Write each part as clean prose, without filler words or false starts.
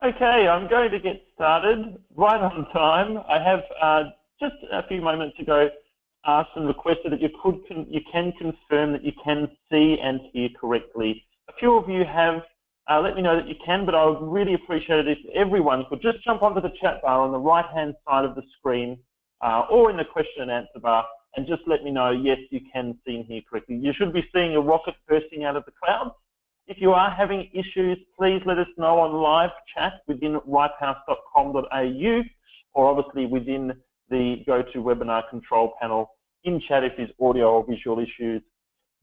Okay, I'm going to get started right on time. I have just a few moments ago asked and requested that you can confirm that you can see and hear correctly. A few of you have let me know that you can, but I would really appreciate it if everyone could just jump onto the chat bar on the right-hand side of the screen or in the question and answer bar and just let me know, yes, you can see and hear correctly. You should be seeing a rocket bursting out of the clouds. If you are having issues, please let us know on live chat within ripehouse.com.au or obviously within the GoToWebinar control panel in chat if there's audio or visual issues.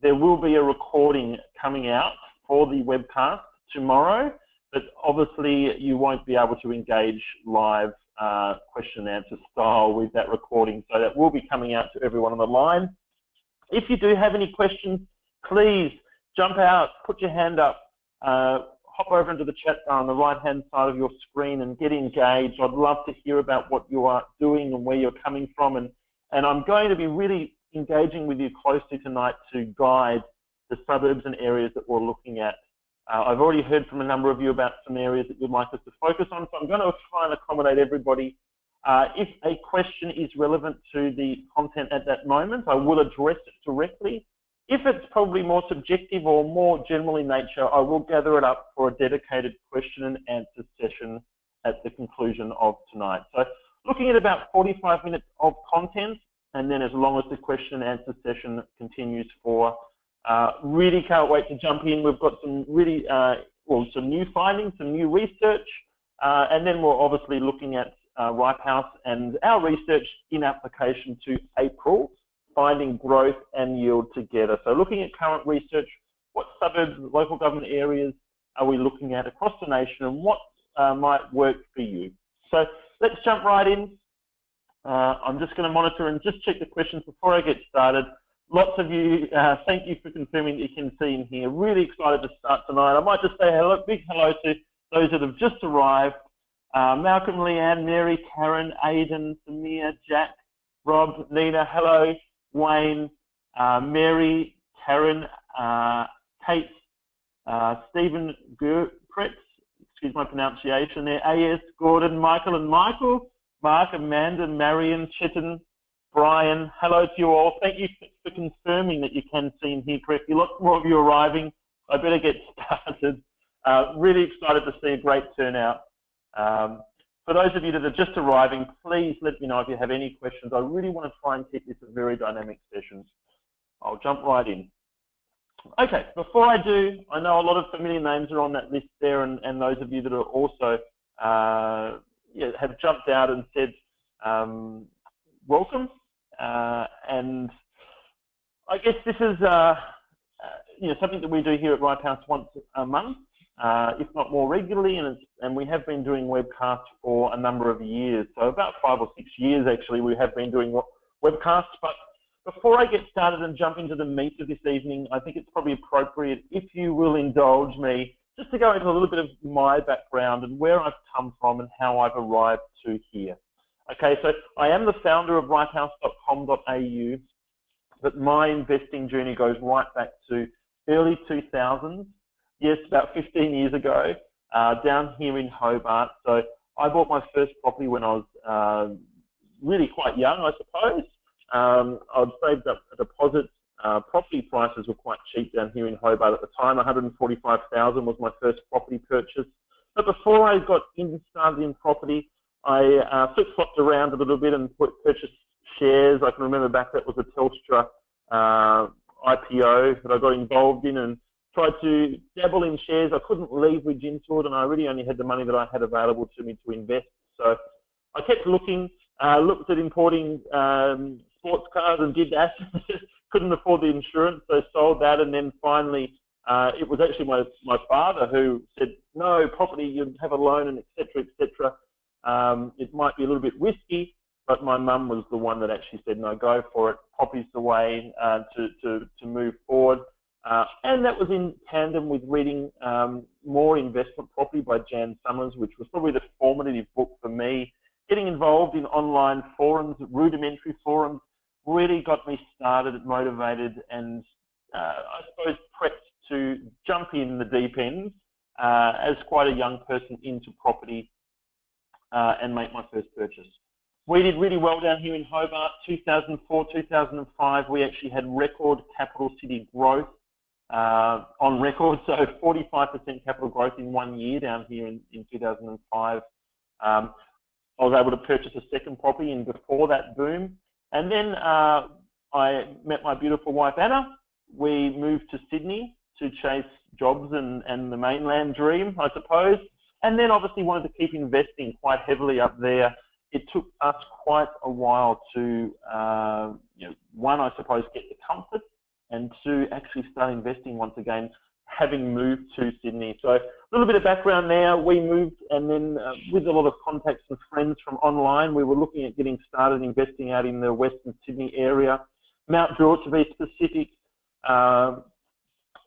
There will be a recording coming out for the webcast tomorrow, but obviously you won't be able to engage live question and answer style with that recording. So that will be coming out to everyone on the line. If you do have any questions, please jump out, put your hand up, hop over into the chat bar on the right-hand side of your screen and get engaged. I'd love to hear about what you are doing and where you're coming from. And I'm going to be really engaging with you closely tonight to guide the suburbs and areas that we're looking at. I've already heard from a number of you about some areas that you'd like us to focus on, so I'm going to try and accommodate everybody. If a question is relevant to the content at that moment, I will address it directly. If it's probably more subjective or more general in nature, I will gather it up for a dedicated question and answer session at the conclusion of tonight. So looking at about 45 minutes of content, and then as long as the question and answer session continues for. Really can't wait to jump in. We've got some really, some new findings, some new research, and then we're obviously looking at Ripehouse and our research in application to April, finding growth and yield together. So looking at current research, what suburbs, local government areas are we looking at across the nation and what might work for you? So let's jump right in. I'm just going to monitor and just check the questions before I get started. Lots of you, thank you for confirming that you can see in here. Really excited to start tonight. I might just say hello, big hello to those that have just arrived. Malcolm, Leanne, Mary, Karen, Aidan, Samir, Jack, Rob, Nina, hello, Wayne, Mary, Karen, Kate, Stephen Gurpretz, excuse my pronunciation there, AS, Gordon, Michael and Michael, Mark, Amanda, Marion, Chitten, Brian, hello to you all. Thank you for confirming that you can see and hear correctly. Lots more of you arriving. I better get started. Really excited to see a great turnout. For those of you that are just arriving, please let me know if you have any questions. I really want to try and keep this a very dynamic session. I'll jump right in. Okay, before I do, I know a lot of familiar names are on that list there, and those of you that are also have jumped out and said welcome. And I guess this is something that we do here at Ripehouse once a month, if not more regularly, and we have been doing webcasts for a number of years. So about 5 or 6 years actually we have been doing webcasts. But before I get started and jump into the meat of this evening, I think it's probably appropriate, if you will indulge me, just to go into a little bit of my background and where I've come from and how I've arrived to here. Okay, so I am the founder of ripehouse.com.au, but my investing journey goes right back to early 2000s, yes, about 15 years ago, down here in Hobart. So I bought my first property when I was really quite young, I suppose. I'd saved up a deposit. Property prices were quite cheap down here in Hobart at the time. $145,000 was my first property purchase. But before I got started in property, I flip-flopped around a little bit and purchased shares. I can remember back that was a Telstra IPO that I got involved in and tried to dabble in shares. I couldn't leverage into it, and I really only had the money that I had available to me to invest. So I kept looking, looked at importing sports cars and did that. Couldn't afford the insurance, so sold that, and then finally it was actually my father who said, no, property, you'd have a loan and et cetera, it might be a little bit risky, but my mum was the one that actually said, no, go for it. Property's the way to move forward. And that was in tandem with reading More Investment Property by Jan Summers, which was probably the formative book for me. Getting involved in online forums, rudimentary forums, really got me started, motivated, and I suppose prepped to jump in the deep end as quite a young person into property and make my first purchase. We did really well down here in Hobart. 2004, 2005, we actually had record capital city growth on record, so 45% capital growth in 1 year down here in 2005. I was able to purchase a second property in before that boom. And then I met my beautiful wife, Anna. We moved to Sydney to chase jobs and the mainland dream, I suppose. And then obviously wanted to keep investing quite heavily up there. It took us quite a while to, one, I suppose, get the comfort, and two, actually start investing once again, having moved to Sydney. So a little bit of background there. We moved, and then with a lot of contacts and friends from online, we were looking at getting started investing out in the Western Sydney area. Mount Druitt, to be specific.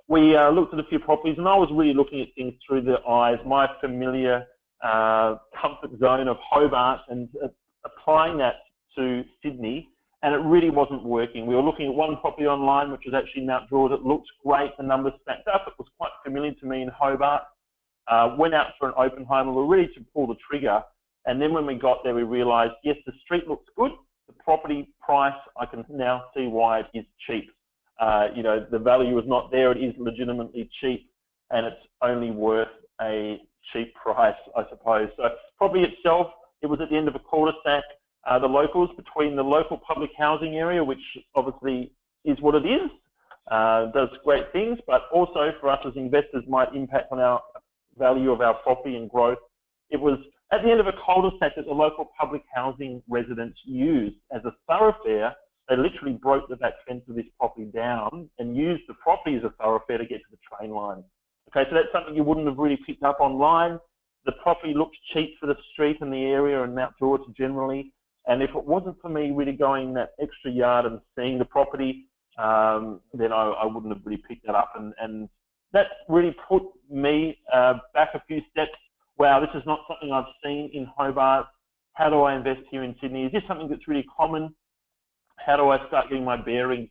We looked at a few properties, and I was really looking at things through the eyes, my familiar comfort zone of Hobart, and applying that to Sydney, and it really wasn't working. We were looking at one property online, which was actually Mount Druitt. It looked great, the numbers stacked up. It was quite familiar to me in Hobart. Went out for an open home, we were ready to pull the trigger, and then when we got there, we realised, yes, the street looks good, the property price, I can now see why it is cheap. The value is not there, it is legitimately cheap, and it's only worth a cheap price, I suppose. So property itself, it was at the end of a cul-de-sac. The locals, between the local public housing area, which obviously is what it is, does great things, but also for us as investors might impact on our value of our property and growth. It was at the end of a cul-de-sac that the local public housing residents used as a thoroughfare. They literally broke the back fence of this property down and used the property as a thoroughfare to get to the train line. Okay, so that's something you wouldn't have really picked up online. The property looked cheap for the street and the area and Mount Druitt generally. And if it wasn't for me really going that extra yard and seeing the property, then I wouldn't have really picked that up. And that really put me back a few steps. Wow, this is not something I've seen in Hobart. How do I invest here in Sydney? Is this something that's really common? How do I start getting my bearings?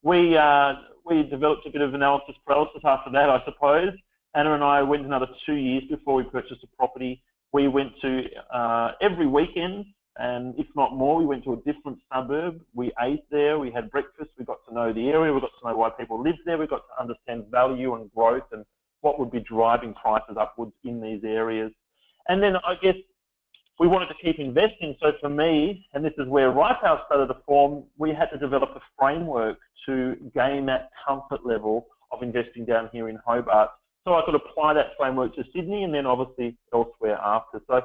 We developed a bit of analysis paralysis after that, I suppose. Anna and I went another 2 years before we purchased a property. We went to every weekend, and if not more, we went to a different suburb. We ate there, we had breakfast, we got to know the area, we got to know why people lived there, we got to understand value and growth and what would be driving prices upwards in these areas. And then I guess we wanted to keep investing. So for me, and this is where Ripehouse started to form, we had to develop a framework to gain that comfort level of investing down here in Hobart. So I could apply that framework to Sydney and then obviously elsewhere after. So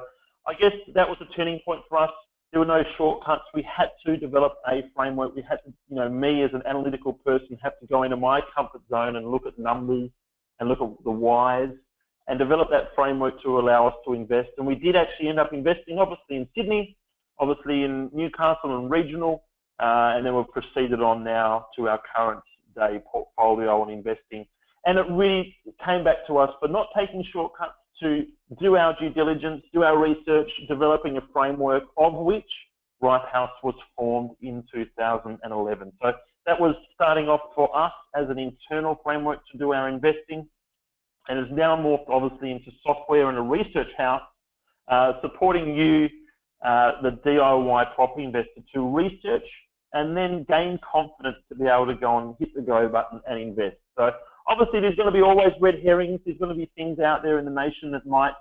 I guess that was a turning point for us. There were no shortcuts. We had to develop a framework. We had to, me as an analytical person, have to go into my comfort zone and look at numbers and look at the whys and develop that framework to allow us to invest. And we did actually end up investing, obviously in Sydney, obviously in Newcastle and regional, and then we've proceeded on now to our current day portfolio on investing. And it really came back to us for not taking shortcuts, to do our due diligence, do our research, developing a framework of which Ripehouse was formed in 2011. So that was starting off for us as an internal framework to do our investing, and has now morphed obviously into software and a research house supporting you, the DIY property investor, to research and then gain confidence to be able to go and hit the go button and invest. So obviously there's going to be always red herrings. There's going to be things out there in the nation that might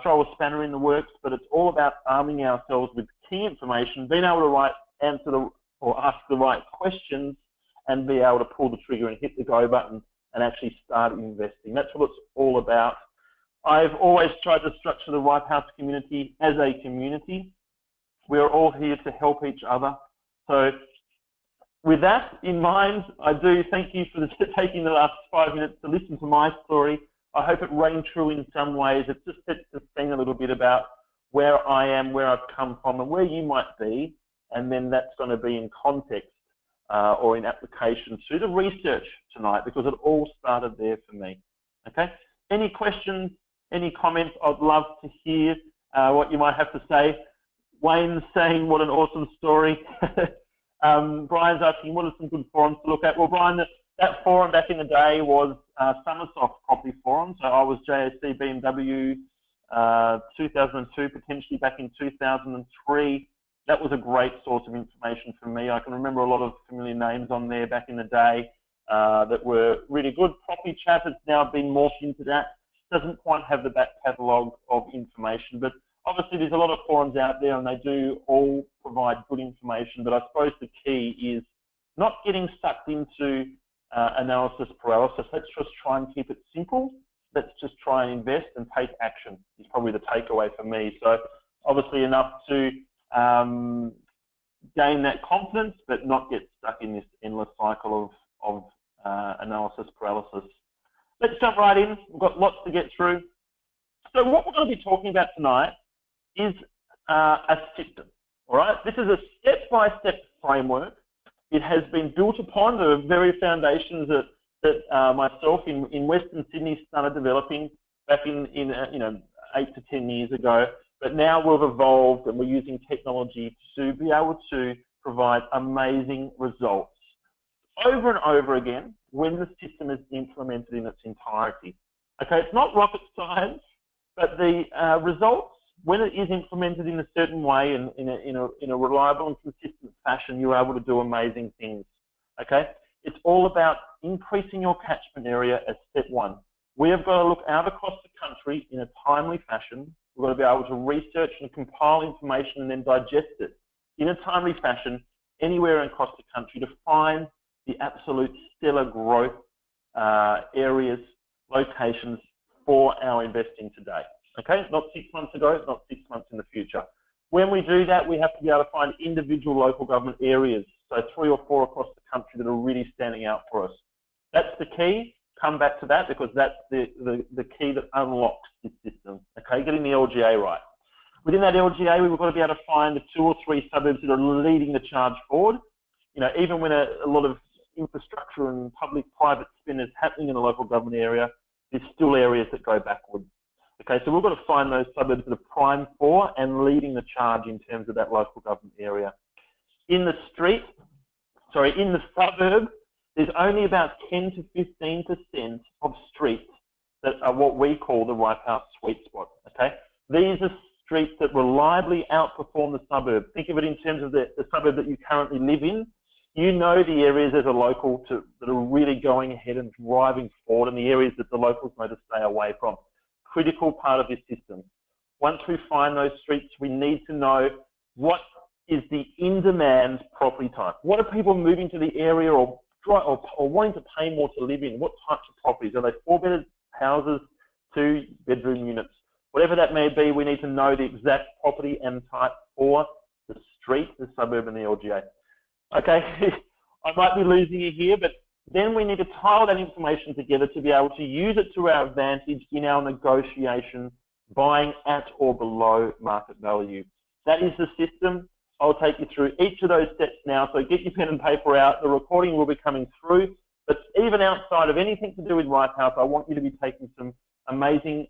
throw a spanner in the works, but it's all about arming ourselves with key information, being able to ask the right questions and be able to pull the trigger and hit the go button and actually start investing. That's what it's all about. I've always tried to structure the Ripehouse community as a community. We're all here to help each other. So with that in mind, I do thank you for taking the last 5 minutes to listen to my story. I hope it rang true in some ways. It just sets the scene a little bit about where I am, where I've come from, and where you might be, and then that's going to be in context or in application to the research tonight, because it all started there for me. Okay? Any questions, any comments? I'd love to hear what you might have to say. Wayne's saying, what an awesome story. Brian's asking, what are some good forums to look at? Well, Brian, that forum back in the day was Somersoft Property Forum. So I was JAC BMW 2002, potentially back in 2003. That was a great source of information for me. I can remember a lot of familiar names on there back in the day that were really good. Property Chat has now been morphed into that. Doesn't quite have the back catalogue of information, but obviously there's a lot of forums out there and they do all provide good information. But I suppose the key is not getting sucked into analysis paralysis. Let's just try and keep it simple. Let's just try and invest and take action is probably the takeaway for me. So obviously enough to gain that confidence, but not get stuck in this endless cycle of analysis paralysis. Let's jump right in. We've got lots to get through. So what we're going to be talking about tonight is a system, all right? This is a step-by-step framework. It has been built upon the very foundations that myself in Western Sydney started developing back in 8 to 10 years ago. But now we've evolved and we're using technology to be able to provide amazing results over and over again when the system is implemented in its entirety. Okay, it's not rocket science, but the results, when it is implemented in a certain way and in a reliable and consistent fashion, you're able to do amazing things. Okay, it's all about increasing your catchment area as step one. We have got to look out across the country in a timely fashion. We've got to be able to research and compile information and then digest it in a timely fashion anywhere across the country to find the absolute stellar growth areas, locations for our investing today. Okay, not 6 months ago, not 6 months in the future. When we do that, we have to be able to find individual local government areas, so 3 or 4 across the country that are really standing out for us. That's the key. Come back to that because that's the key that unlocks this system. Okay, getting the LGA right. Within that LGA, we've got to be able to find the 2 or 3 suburbs that are leading the charge forward. You know, even when a lot of infrastructure and public-private spend is happening in a local government area, there's still areas that go backwards. Okay, so we've got to find those suburbs that are prime for and leading the charge in terms of that local government area. In the suburb, there's only about 10 to 15% of streets that are what we call the Ripehouse Sweetspot. Okay, these are streets that reliably outperform the suburb. Think of it in terms of the suburb that you currently live in. You know the areas as a local that are really going ahead and driving forward, and the areas that the locals know to stay away from. Critical part of this system. Once we find those streets, we need to know what is the in-demand property type. What are people moving to the area or wanting to pay more to live in? What types of properties? Are they 4-bedded houses, 2-bedroom units? Whatever that may be, we need to know the exact property and type for the street, the suburb, and the LGA. Okay, I might be losing you here, but then we need to tile that information together to be able to use it to our advantage in our negotiation, buying at or below market value. That is the system. I'll take you through each of those steps now, so get your pen and paper out. The recording will be coming through, but even outside of anything to do with Ripehouse, I want you to be taking some amazing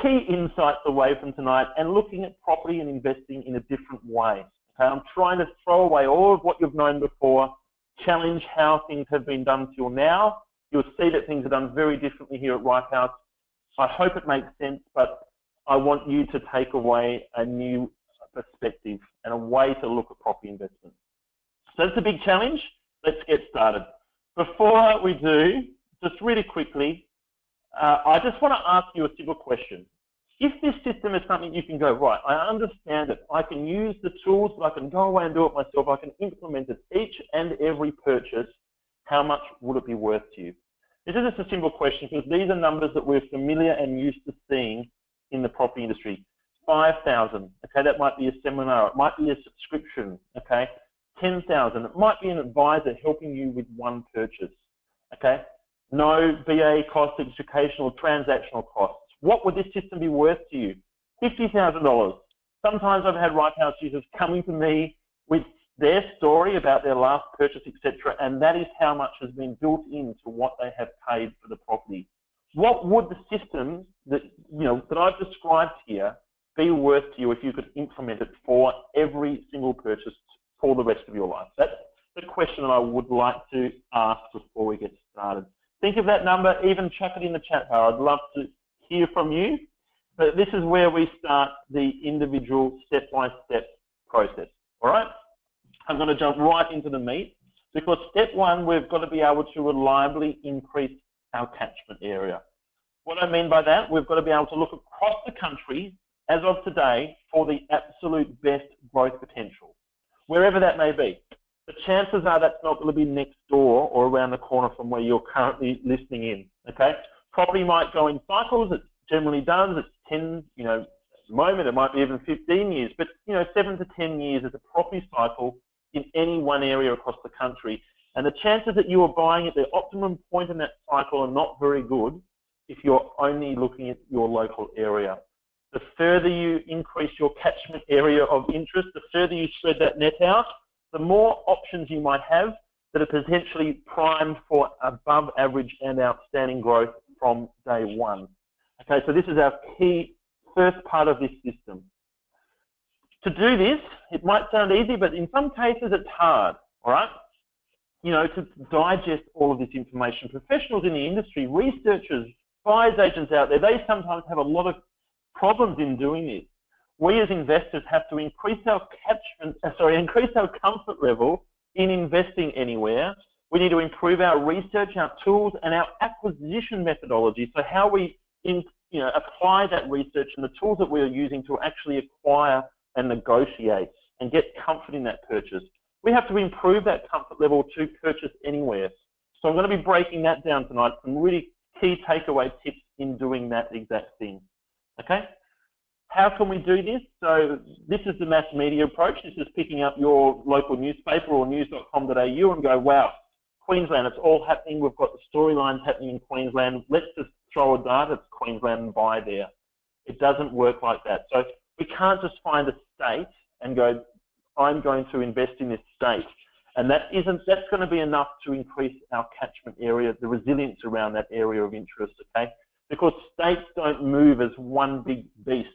key insights away from tonight and looking at property and investing in a different way. Okay, I'm trying to throw away all of what you've known before, challenge how things have been done till now. You'll see that things are done very differently here at Ripehouse. I hope it makes sense, but I want you to take away a new perspective and a way to look at property investment. So it's a big challenge. Let's get started. Before we do, just really quickly, I just want to ask you a simple question. If this system is something you can go, right, I understand it, I can use the tools, but I can go away and do it myself, I can implement it each and every purchase, how much would it be worth to you? This is just a simple question because these are numbers that we're familiar and used to seeing in the property industry. 5,000, okay, that might be a seminar, it might be a subscription, okay, 10,000, it might be an advisor helping you with one purchase, okay, no BA costs, educational, transactional costs. What would this system be worth to you? $50,000. Sometimes I've had Ripehouse users coming to me with their story about their last purchase, etc., and that is how much has been built into what they have paid for the property. What would the system that I've described here be worth to you if you could implement it for every single purchase for the rest of your life? That's the question that I would like to ask before we get started. Think of that number, even chuck it in the chat bar. I'd love to hear from you. But this is where we start the individual step-by-step process, all right? I'm going to jump right into the meat because step one, we've got to be able to reliably increase our catchment area. What I mean by that, we've got to be able to look across the country as of today for the absolute best growth potential, wherever that may be. The chances are that's not going to be next door or around the corner from where you're currently listening in, okay? Property might go in cycles, it generally does, it's 10, you know, at the moment it might be even 15 years, but, you know, 7 to 10 years is a property cycle in any one area across the country. And the chances that you are buying at the optimum point in that cycle are not very good if you're only looking at your local area. The further you increase your catchment area of interest, the further you spread that net out, the more options you might have that are potentially primed for above average and outstanding growth from day one. Okay, so this is our key first part of this system. To do this, it might sound easy, but in some cases it's hard, all right? You know, to digest all of this information. Professionals in the industry, researchers, buyers agents out there, they sometimes have a lot of problems in doing this. We as investors have to increase our increase our comfort level in investing anywhere. We need to improve our research, our tools, and our acquisition methodology. So how we apply that research and the tools that we are using to actually acquire and negotiate and get comfort in that purchase. We have to improve that comfort level to purchase anywhere. So I'm going to be breaking that down tonight, some really key takeaway tips in doing that exact thing. Okay? How can we do this? So this is the mass media approach. This is picking up your local newspaper or news.com.au and go, wow, Queensland, it's all happening. We've got the storylines happening in Queensland. Let's just throw a dart at Queensland and buy there. It doesn't work like that. So we can't just find a state and go, I'm going to invest in this state. And that's going to be enough to increase our catchment area, the resilience around that area of interest, okay? Because states don't move as one big beast.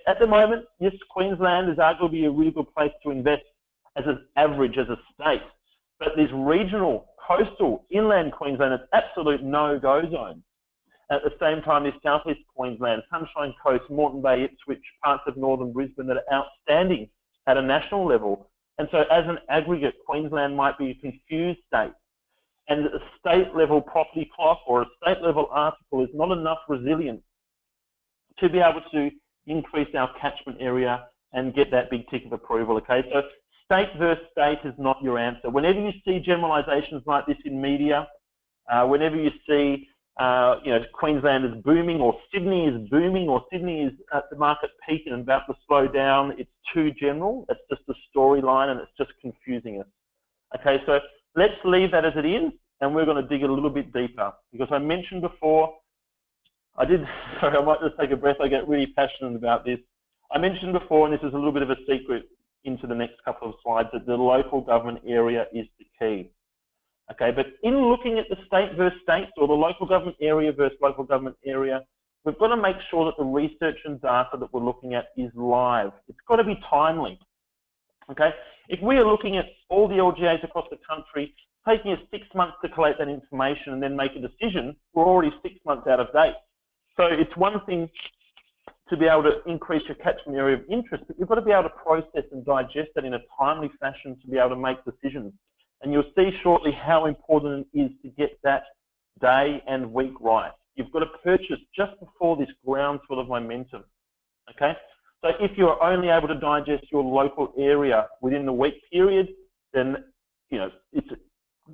At the moment, yes, Queensland is arguably a really good place to invest as an average, as a state. But this regional, coastal, inland Queensland is absolute no-go zone. At the same time, this southeast Queensland, Sunshine Coast, Moreton Bay, Ipswich, parts of northern Brisbane that are outstanding at a national level. And so as an aggregate, Queensland might be a confused state. And a state-level property clock or a state-level article is not enough resilience to be able to increase our catchment area and get that big tick of approval, okay? So state versus state is not your answer. Whenever you see generalizations like this in media, whenever you see Queensland is booming or Sydney is booming or Sydney is at the market peak and about to slow down, it's too general. It's just a storyline and it's just confusing us. Okay, so let's leave that as it is and we're going to dig a little bit deeper because I mentioned before, sorry, I might just take a breath, I get really passionate about this. I mentioned before, and this is a little bit of a secret into the next couple of slides, that the local government area is the key. Okay, but in looking at the state versus states or the local government area versus local government area, we've got to make sure that the research and data that we're looking at is live. It's got to be timely. Okay, if we are looking at all the LGAs across the country, taking us 6 months to collate that information and then make a decision, we're already 6 months out of date. So it's one thing to be able to increase your catchment area of interest, but you've got to be able to process and digest that in a timely fashion to be able to make decisions. And you'll see shortly how important it is to get that day and week right. You've got to purchase just before this groundswell of momentum, okay? So if you're only able to digest your local area within the week period, then, you know,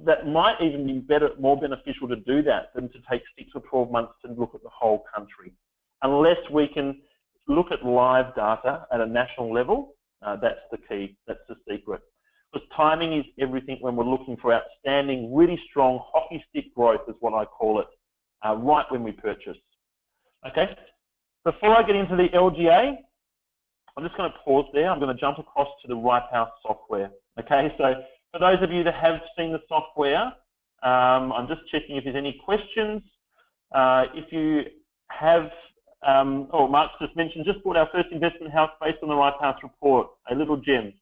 that might even be more beneficial to do that than to take 6 or 12 months to look at the whole country. Unless we can look at live data at a national level, that's the key, that's the secret. Because timing is everything when we're looking for outstanding, really strong hockey stick growth is what I call it, right when we purchase. Okay, before I get into the LGA, I'm just going to pause there. I'm going to jump across to the Ripehouse software. Okay, so for those of you that have seen the software, I'm just checking if there's any questions. If you have, Mark's just mentioned, just bought our first investment house based on the Ripehouse report, a little gem.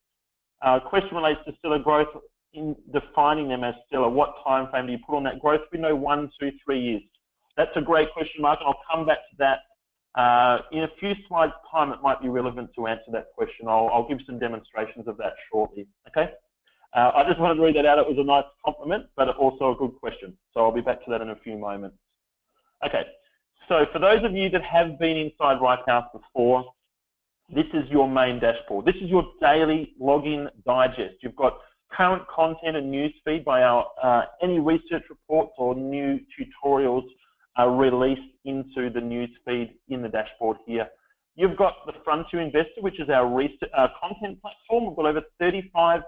Question relates to stellar growth in defining them as seller? What time frame do you put on that growth window? 1, 2, 3 years. That's a great question, Mark, and I'll come back to that in a few slides' time. It might be relevant to answer that question. I'll give some demonstrations of that shortly. Okay. I just wanted to read that out. It was a nice compliment, but also a good question. So I'll be back to that in a few moments. Okay. So for those of you that have been inside Ripehouse before, this is your main dashboard. This is your daily login digest. You've got current content and news feed by our any research reports or new tutorials are released into the news feed in the dashboard here. You've got the Frontier Investor, which is our content platform. We've got over 35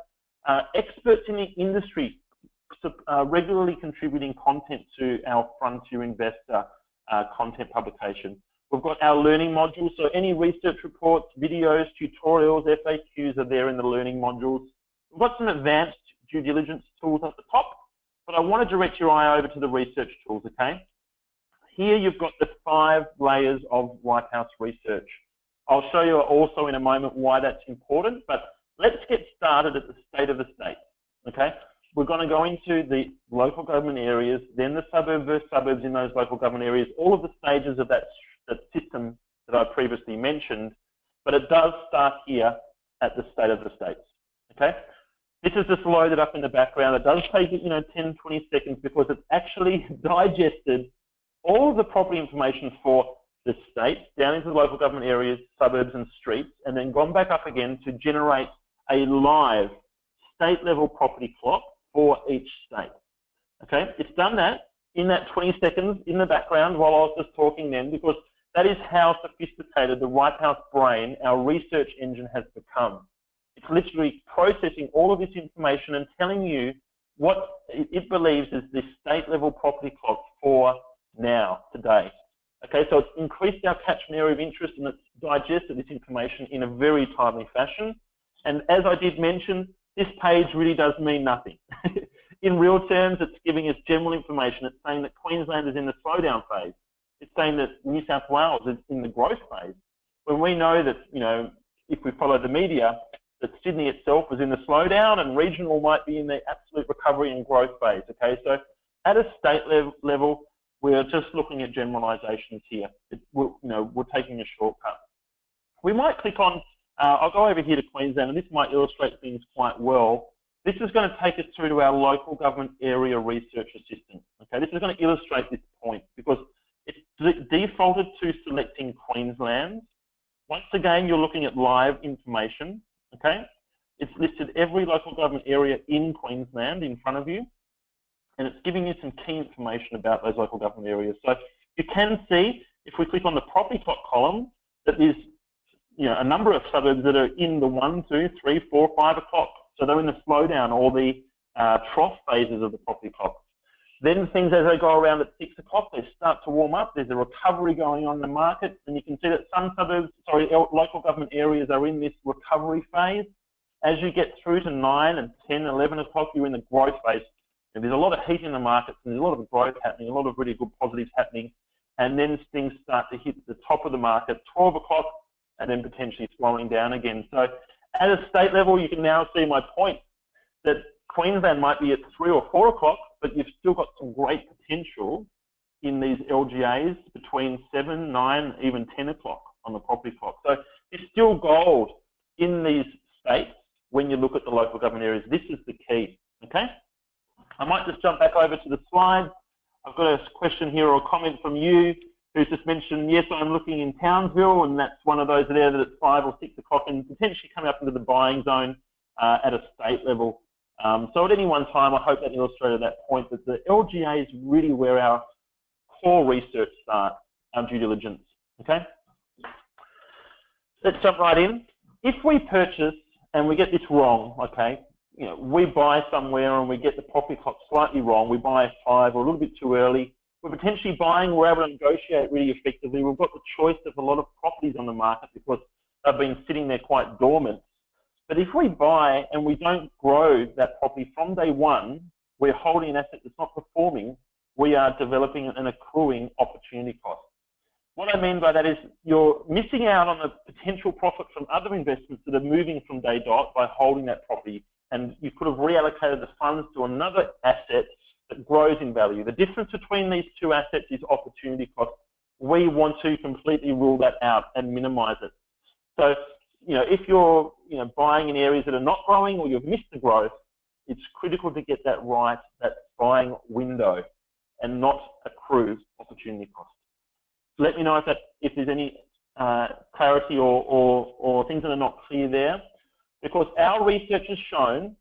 experts in the industry regularly contributing content to our Frontier Investor content publication. We've got our learning modules, so any research reports, videos, tutorials, FAQs are there in the learning modules. We've got some advanced due diligence tools at the top, but I want to direct your eye over to the research tools, okay? Here you've got the 5 layers of Ripehouse research. I'll show you also in a moment why that's important, but let's get started at the state of the state, okay? We're going to go into the local government areas, then the suburb versus suburbs in those local government areas, all of the stages of that system that I previously mentioned, but it does start here at the state of the states, okay? This is just loaded up in the background. It does take, 10, 20 seconds because it's actually digested all of the property information for the states down into the local government areas, suburbs and streets, and then gone back up again to generate a live state level property clock for each state, okay? It's done that in that 20 seconds in the background while I was just talking then, because that is how sophisticated the Ripehouse brain, our research engine, has become. It's literally processing all of this information and telling you what it believes is the state level property clock for now, today. Okay, so it's increased our catchment area of interest and it's digested this information in a very timely fashion. And as I did mention, this page really does mean nothing. In real terms, it's giving us general information. It's saying that Queensland is in the slowdown phase. It's saying that New South Wales is in the growth phase. When we know that, if we follow the media, that Sydney itself is in the slowdown and regional might be in the absolute recovery and growth phase. Okay, so at a state level, we're just looking at generalizations here. We're taking a shortcut. We might click on, I'll go over here to Queensland, and this might illustrate things quite well. This is going to take us through to our local government area research assistant. Okay, this is going to illustrate this point because it's defaulted to selecting Queensland. Once again, you're looking at live information. Okay, it's listed every local government area in Queensland in front of you, and it's giving you some key information about those local government areas. So you can see, if we click on the property clock column, that there's a number of suburbs that are in the 1, 2, 3, 4, 5 o'clock. So they're in the slowdown or the trough phases of the property clock. Then things, as they go around at 6 o'clock, they start to warm up. There's a recovery going on in the market, and you can see that some local government areas are in this recovery phase. As you get through to 9 and 10, 11 o'clock, you're in the growth phase. And there's a lot of heat in the markets, and there's a lot of growth happening, a lot of really good positives happening. And then things start to hit the top of the market, 12 o'clock, and then potentially slowing down again. So at a state level, you can now see my point that Queensland might be at 3 or 4 o'clock, but you've still got some great potential in these LGAs between 7, 9, even 10 o'clock on the property clock. So it's still gold in these states when you look at the local government areas. This is the key, okay? I might just jump back over to the slide. I've got a question here or a comment from you who's just mentioned, yes, I'm looking in Townsville, and that's one of those there that it's 5 or 6 o'clock and potentially coming up into the buying zone at a state level. So at any one time, I hope that illustrated that point that the LGA is really where our core research starts, our due diligence, okay? Let's jump right in. If we purchase and we get this wrong, okay, we buy somewhere and we get the property clock slightly wrong, we buy 5 or a little bit too early, we're potentially buying, we're able to negotiate really effectively, we've got the choice of a lot of properties on the market because they've been sitting there quite dormant. But if we buy and we don't grow that property from day one, we're holding an asset that's not performing, we are developing and accruing opportunity cost. What I mean by that is you're missing out on the potential profit from other investments that are moving from day dot by holding that property. and you could have reallocated the funds to another asset that grows in value. The difference between these two assets is opportunity cost. We want to completely rule that out and minimize it. So, if you're, buying in areas that are not growing or you've missed the growth, it's critical to get that right, that buying window, and not accrue opportunity cost. Let me know if there's any clarity or things that are not clear there, because our research has shown,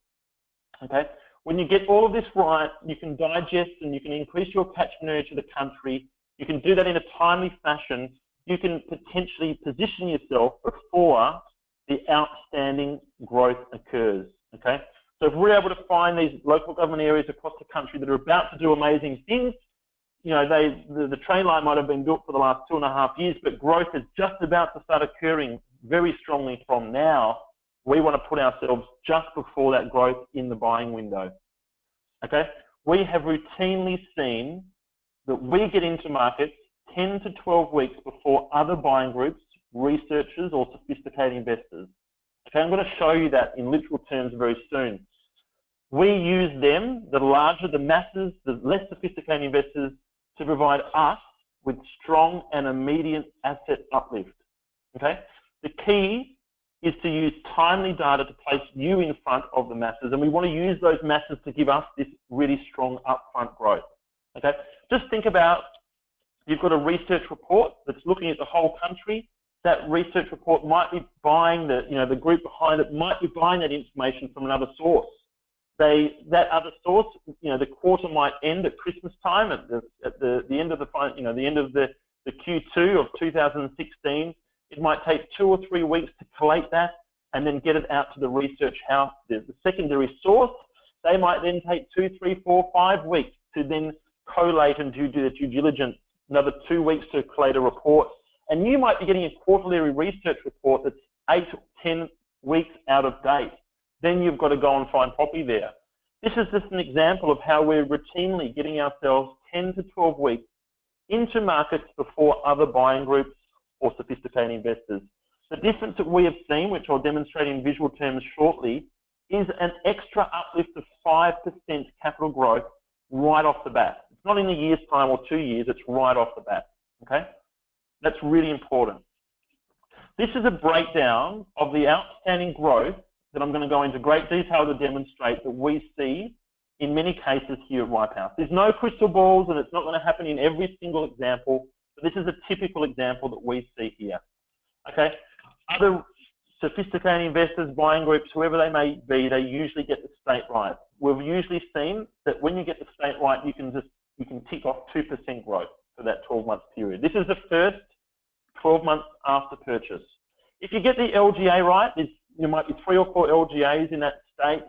okay, when you get all of this right, you can digest and you can increase your catchment area to the country. You can do that in a timely fashion. You can potentially position yourself before the outstanding growth occurs, okay? So if we're able to find these local government areas across the country that are about to do amazing things, the train line might have been built for the last 2.5 years, but growth is just about to start occurring very strongly from now. We want to put ourselves just before that growth in the buying window, okay? We have routinely seen that we get into markets 10 to 12 weeks before other buying groups, researchers, or sophisticated investors. Okay, I'm going to show you that in literal terms very soon. We use them, the larger the masses, the less sophisticated investors, to provide us with strong and immediate asset uplift. Okay, the key is to use timely data to place you in front of the masses, and we want to use those masses to give us this really strong upfront growth. Okay, just think about, you've got a research report that's looking at the whole country. That research report might be buying the group behind it might be buying that information from another source. That other source, the quarter might end at Christmas time, at the end of the Q2 of 2016. It might take 2 or 3 weeks to collate that and then get it out to the research house. The secondary source, they might then take 2, 3, 4, 5 weeks to then collate and do the due diligence. Another 2 weeks to collate a report. And you might be getting a quarterly research report that's 8 or 10 weeks out of date. Then you've got to go and find property there. This is just an example of how we're routinely getting ourselves 10 to 12 weeks into markets before other buying groups or sophisticated investors. The difference that we have seen, which I'll demonstrate in visual terms shortly, is an extra uplift of 5% capital growth right off the bat. It's not in a year's time or 2 years, it's right off the bat, okay? That's really important. This is a breakdown of the outstanding growth that I'm going to go into great detail to demonstrate that we see in many cases here at Ripehouse. There's no crystal balls, and it's not going to happen in every single example, but this is a typical example that we see here. Okay, other sophisticated investors, buying groups, whoever they may be, they usually get the state right. We've usually seen that when you get the state right, you can tick off 2% growth for that 12-month period. This is the first 12 months after purchase. If you get the LGA right, there might be 3 or 4 LGAs in that state.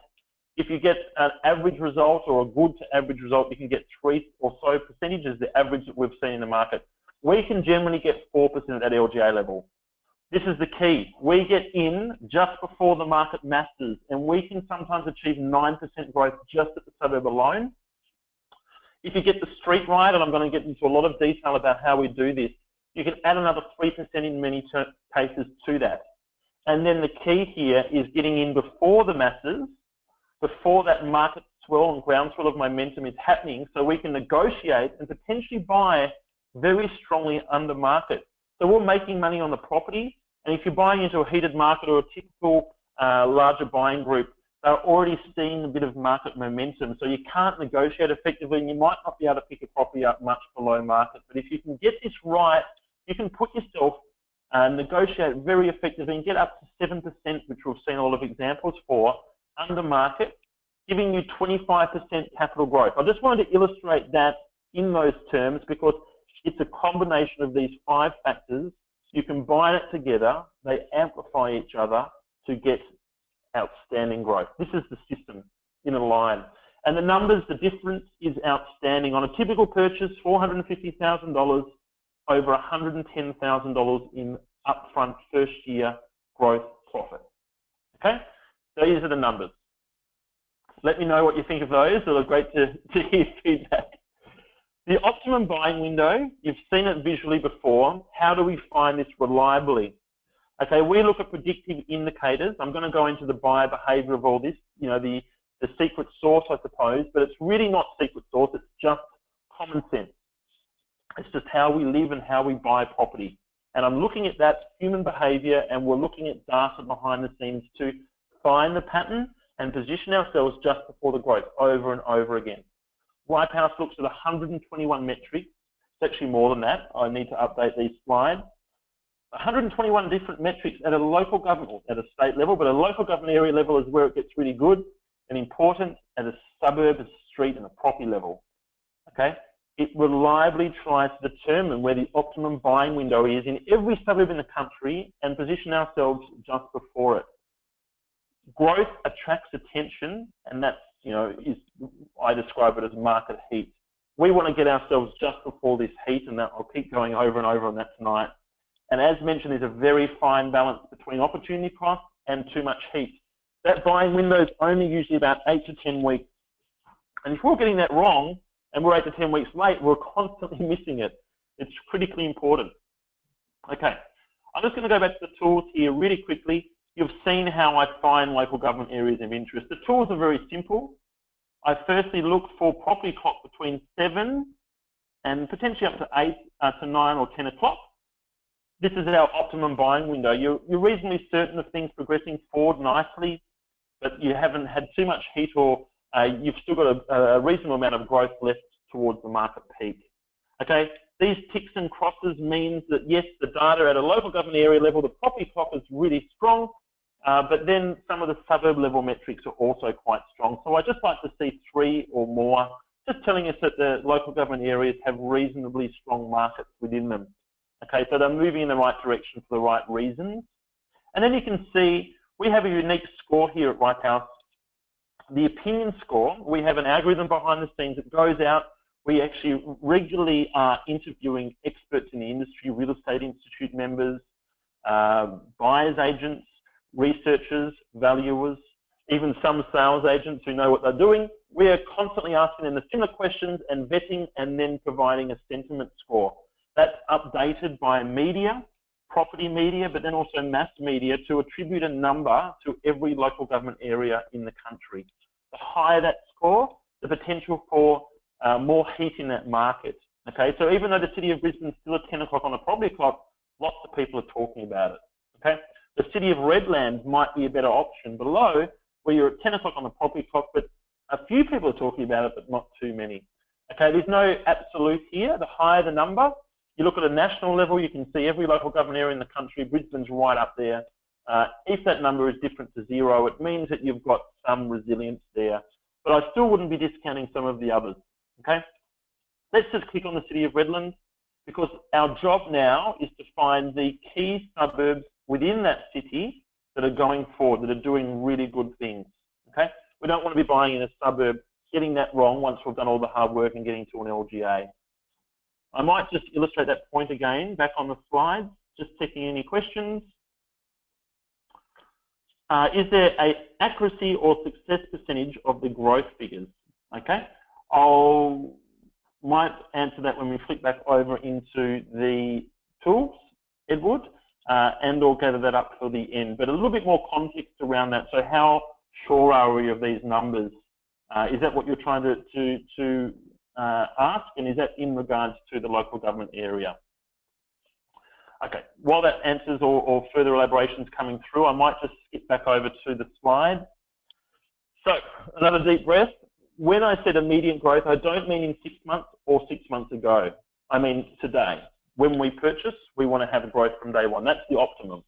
If you get an average result or a good to average result, you can get 3 or so percentages, the average that we've seen in the market. We can generally get 4% at that LGA level. This is the key. We get in just before the market masses, and we can sometimes achieve 9% growth just at the suburb alone. If you get the street right, and I'm going to get into a lot of detail about how we do this, you can add another 3% in many cases to that. And then the key here is getting in before the masses, before that market swell and groundswell of momentum is happening, so we can negotiate and potentially buy very strongly under market. So we're making money on the property, and if you're buying into a heated market or a typical larger buying group, they're already seeing a bit of market momentum, so you can't negotiate effectively, and you might not be able to pick a property up much below market. But if you can get this right, you can put yourself negotiate very effectively and get up to 7%, which we've seen a lot of examples for, under market, giving you 25% capital growth. I just wanted to illustrate that in those terms because it's a combination of these 5 factors. You combine it together, they amplify each other to get outstanding growth. This is the system in a line. And the numbers, the difference is outstanding. On a typical purchase, $450,000, over $110,000 in upfront first year growth profit. Okay? These are the numbers. Let me know what you think of those. It'll be great to hear feedback. The optimum buying window, you've seen it visually before. How do we find this reliably? Okay, we look at predictive indicators. I'm going to go into the buyer behavior of all this the secret sauce, I suppose, but it's really not secret sauce. It's just common sense. It's just how we live and how we buy property. And I'm looking at that human behavior, and we're looking at data behind the scenes to find the pattern and position ourselves just before the growth over and over again. Ripehouse looks at 121 metrics. It's actually more than that. I need to update these slides. 121 different metrics at a local government, at a state level, but a local government area level is where it gets really good and important, at a suburb, a street, and a property level. Okay? It reliably tries to determine where the optimum buying window is in every suburb in the country and position ourselves just before it. Growth attracts attention, and that's, I describe it as market heat. We want to get ourselves just before this heat, and that I'll keep going over and over on that tonight. And as mentioned, there's a very fine balance between opportunity cost and too much heat. That buying window is only usually about 8 to 10 weeks. And if we're getting that wrong, and we're 8 to 10 weeks late, we're constantly missing it. It's critically important. Okay, I'm just going to go back to the tools here really quickly. You've seen how I find local government areas of interest. The tools are very simple. I firstly look for property clock between 7 and potentially up to 8 to 9 or 10 o'clock. This is our optimum buying window. You're reasonably certain of things progressing forward nicely, but you haven't had too much heat, or you've still got a reasonable amount of growth left towards the market peak. Okay, these ticks and crosses means that yes, the data at a local government area level, the property clock is really strong, but then some of the suburb level metrics are also quite strong. So I just like to see 3 or more, just telling us that the local government areas have reasonably strong markets within them. Okay, so they're moving in the right direction for the right reasons. And then you can see we have a unique score here at Ripehouse. The opinion score, we have an algorithm behind the scenes that goes out. We actually regularly are interviewing experts in the industry, real estate institute members, buyers agents, researchers, valuers, even some sales agents who know what they're doing. We are constantly asking them the similar questions and vetting, and then providing a sentiment score. That's updated by media, property media, but then also mass media, to attribute a number to every local government area in the country. The higher that score, the potential for more heat in that market. Okay, so even though the city of Brisbane is still at 10 o'clock on the property clock, lots of people are talking about it. Okay, the city of Redland might be a better option below, where you're at 10 o'clock on the property clock, but a few people are talking about it, but not too many. Okay, there's no absolute here. The higher the number, you look at a national level, you can see every local government area in the country. Brisbane's right up there. If that number is different to 0, it means that you've got some resilience there. But I still wouldn't be discounting some of the others. Okay? Let's just click on the city of Redland, because our job now is to find the key suburbs within that city that are going forward, that are doing really good things. Okay? We don't want to be buying in a suburb, getting that wrong once we've done all the hard work and getting to an LGA. I might just illustrate that point again, back on the slide, just checking any questions. Is there an accuracy or success percentage of the growth figures? Okay, might answer that when we flick back over into the tools, Edward, and or gather that up for the end. But a little bit more context around that. So how sure are we of these numbers? Is that what you're trying to ask, and is that in regards to the local government area? Okay, while that answers or further elaborations coming through, I might just skip back over to the slide. So, another deep breath. When I said immediate growth, I don't mean in 6 months or 6 months ago. I mean today. When we purchase, we want to have growth from day one. That's the optimum.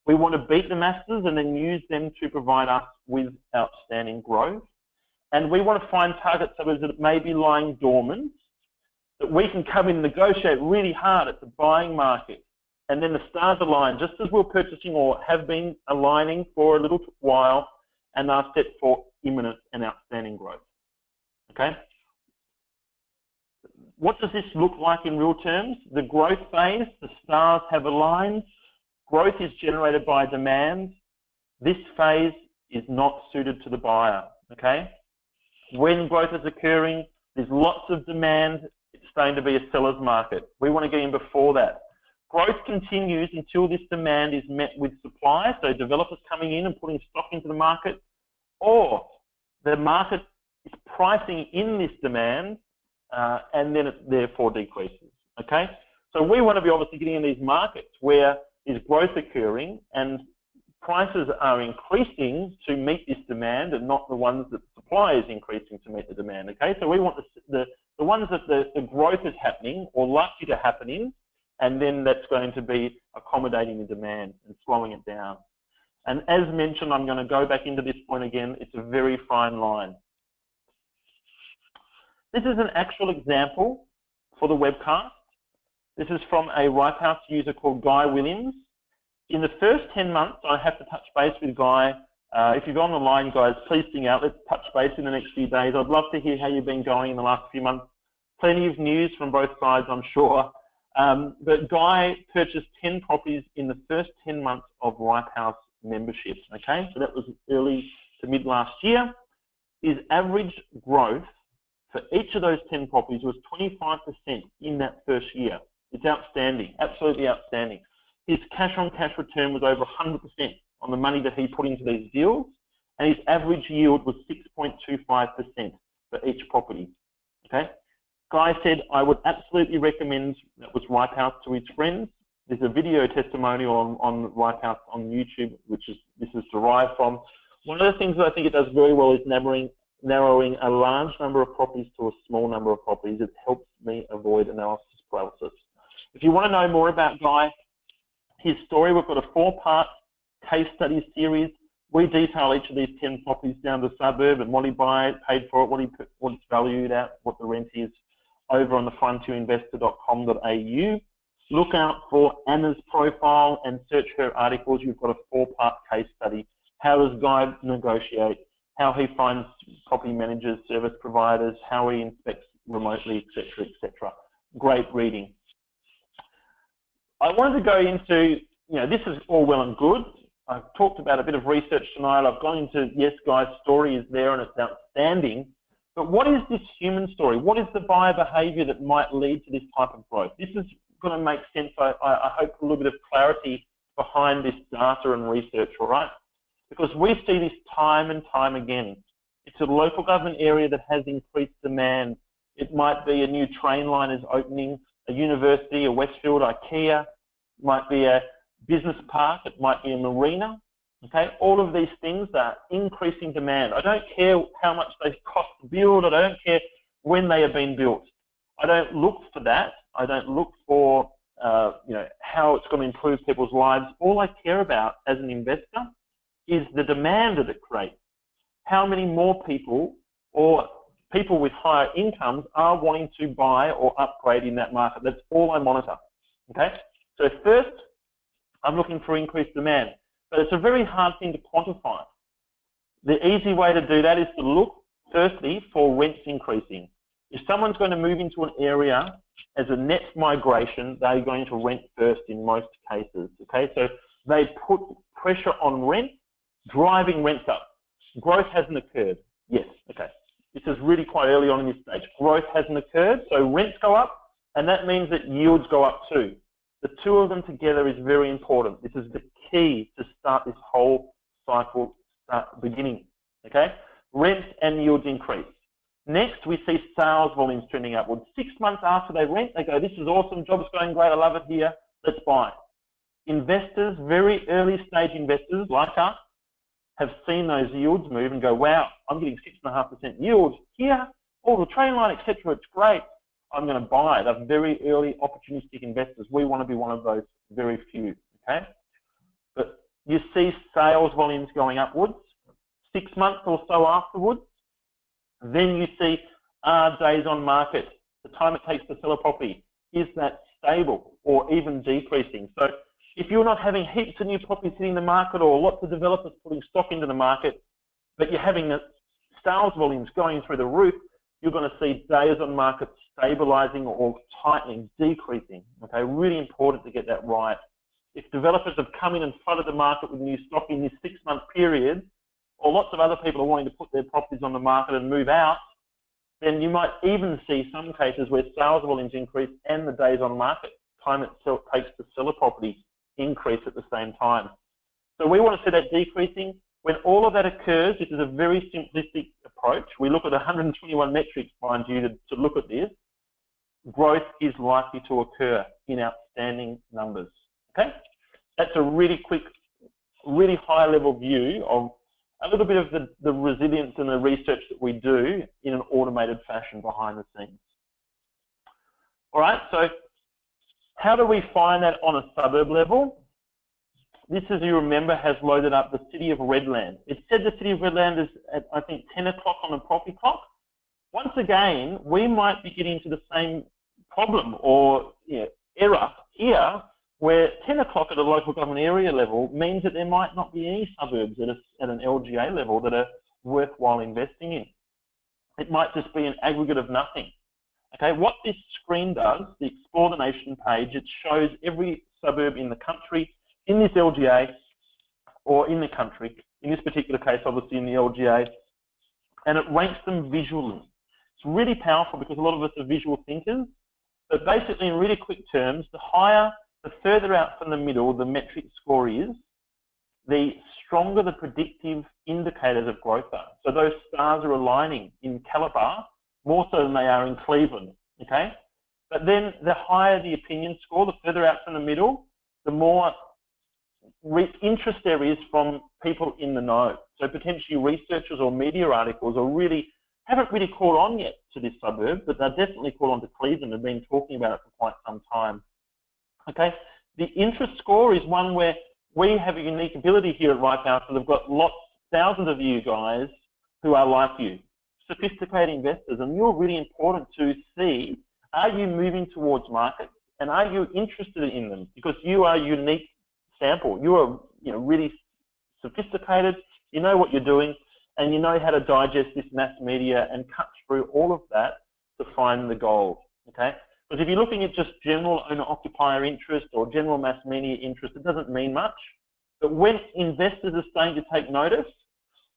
We want to beat the masses and then use them to provide us with outstanding growth. And we want to find target suburbs that may be lying dormant, that we can come in and negotiate really hard at the buying market. And then the stars align, just as we're purchasing or have been aligning for a little while, and are set for imminent and outstanding growth. Okay? What does this look like in real terms? The growth phase, the stars have aligned. Growth is generated by demand. This phase is not suited to the buyer. Okay? When growth is occurring, there's lots of demand. It's starting to be a seller's market. We want to get in before that. Growth continues until this demand is met with supply, so developers coming in and putting stock into the market, or the market is pricing in this demand and then it therefore decreases, okay? So we want to be obviously getting in these markets where there's growth occurring and prices are increasing to meet this demand and not the ones that the supply is increasing to meet the demand, okay? So we want the ones that the growth is happening or likely to happen in, and then that's going to be accommodating the demand and slowing it down. And as mentioned, I'm going to go back into this point again. It's a very fine line. This is an actual example for the webcast. This is from a Ripehouse user called Guy Williams. In the first 10 months, I have to touch base with Guy. If you're on the line, guys, please sing out. Let's touch base in the next few days. I'd love to hear how you've been going in the last few months. Plenty of news from both sides, I'm sure. But Guy purchased 10 properties in the first 10 months of Ripehouse membership, okay? So that was early to mid last year. His average growth for each of those 10 properties was 25% in that first year. It's outstanding, absolutely outstanding. His cash-on-cash return was over 100% on the money that he put into these deals, and his average yield was 6.25% for each property, okay? Guy said, I would absolutely recommend, that was Ripehouse, to his friends. There's a video testimonial on Ripehouse on YouTube, this is derived from. One of the things that I think it does very well is narrowing a large number of properties to a small number of properties. It helps me avoid analysis paralysis. If you want to know more about Guy, his story, we've got a 4-part case study series. We detail each of these 10 properties down to suburb and what he paid for it, what it's valued at, what the rent is, over on the frontierinvestor.com.au. Look out for Anna's profile and search her articles. You've got a 4-part case study. How does Guy negotiate? How he finds property managers, service providers, how he inspects remotely, etc., etc. Great reading. I wanted to go into, this is all well and good. I've talked about a bit of research tonight. I've gone into, yes, Guy's story is there and it's outstanding. But what is this human story? What is the buyer behavior that might lead to this type of growth? This is going to make sense. I hope a little bit of clarity behind this data and research, all right? Because we see this time and time again. It's a local government area that has increased demand. It might be a new train line is opening, a university, a Westfield, IKEA, it might be a business park, it might be a marina, okay? All of these things are increasing demand. I don't care how much they cost to build, I don't care when they have been built. I don't look for that. I don't look for, how it's going to improve people's lives. All I care about as an investor is the demand that it creates. How many more people or people with higher incomes are wanting to buy or upgrade in that market. That's all I monitor, okay? So first, I'm looking for increased demand, but it's a very hard thing to quantify. The easy way to do that is to look, firstly, for rents increasing. If someone's going to move into an area as a net migration, they're going to rent first in most cases, okay? So they put pressure on rent, driving rents up. Growth hasn't occurred. Yes, okay. This is really quite early on in this stage. Growth hasn't occurred, so rents go up, and that means that yields go up too. The two of them together is very important. This is the key to start this whole cycle beginning, okay? Rents and yields increase. Next, we see sales volumes trending upwards. 6 months after they rent, they go, this is awesome, job's going great, I love it here, let's buy. Investors, very early stage investors like us, have seen those yields move and go, wow, I'm getting 6.5% yield here, all the train line, etc. It's great. I'm going to buy. They're very early opportunistic investors. We want to be one of those very few, okay? But you see sales volumes going upwards. 6 months or so afterwards, then you see days on market, the time it takes to sell a property. Is that stable or even decreasing? So if you're not having heaps of new properties hitting the market or lots of developers putting stock into the market, but you're having the sales volumes going through the roof, you're going to see days on market stabilizing or tightening, decreasing. Okay, really important to get that right. If developers have come in and flooded the market with new stock in this 6-month period, or lots of other people are wanting to put their properties on the market and move out, then you might even see some cases where sales volumes increase and the days on market, time it takes to sell a property, increase at the same time. So we want to see that decreasing. When all of that occurs, this is a very simplistic approach. We look at 121 metrics, mind you, to look at this. Growth is likely to occur in outstanding numbers. Okay? That's a really quick, really high-level view of a little bit of the resilience and the research that we do in an automated fashion behind the scenes. All right, so how do we find that on a suburb level? This, as you remember, has loaded up the city of Redland. It said the city of Redland is at, I think, 10 o'clock on the property clock. Once again, we might be getting into the same problem or error here, where 10 o'clock at a local government area level means that there might not be any suburbs at an LGA level that are worthwhile investing in. It might just be an aggregate of nothing. Okay, what this screen does, the Explore the Nation page, it shows every suburb in the country, in this LGA, or in the country, in this particular case, obviously in the LGA, and it ranks them visually. It's really powerful because a lot of us are visual thinkers, but basically in really quick terms, the further out from the middle the metric score is, the stronger the predictive indicators of growth are. So those stars are aligning in Calabar more so than they are in Cleveland, okay? But then the higher the opinion score, the further out from the middle, the more interest there is from people in the know. So potentially researchers or media articles haven't really caught on yet to this suburb, but they're definitely caught on to Cleveland and been talking about it for quite some time. Okay, the interest score is one where we have a unique ability here at Ripehouse. So they've got thousands of you guys who are like you, sophisticated investors, and you're really important to see, are you moving towards markets and are you interested in them? Because you are a unique sample. You are really sophisticated, you know what you're doing, and you know how to digest this mass media and cut through all of that to find the gold, okay? Because if you're looking at just general owner-occupier interest or general mass media interest, it doesn't mean much. But when investors are starting to take notice,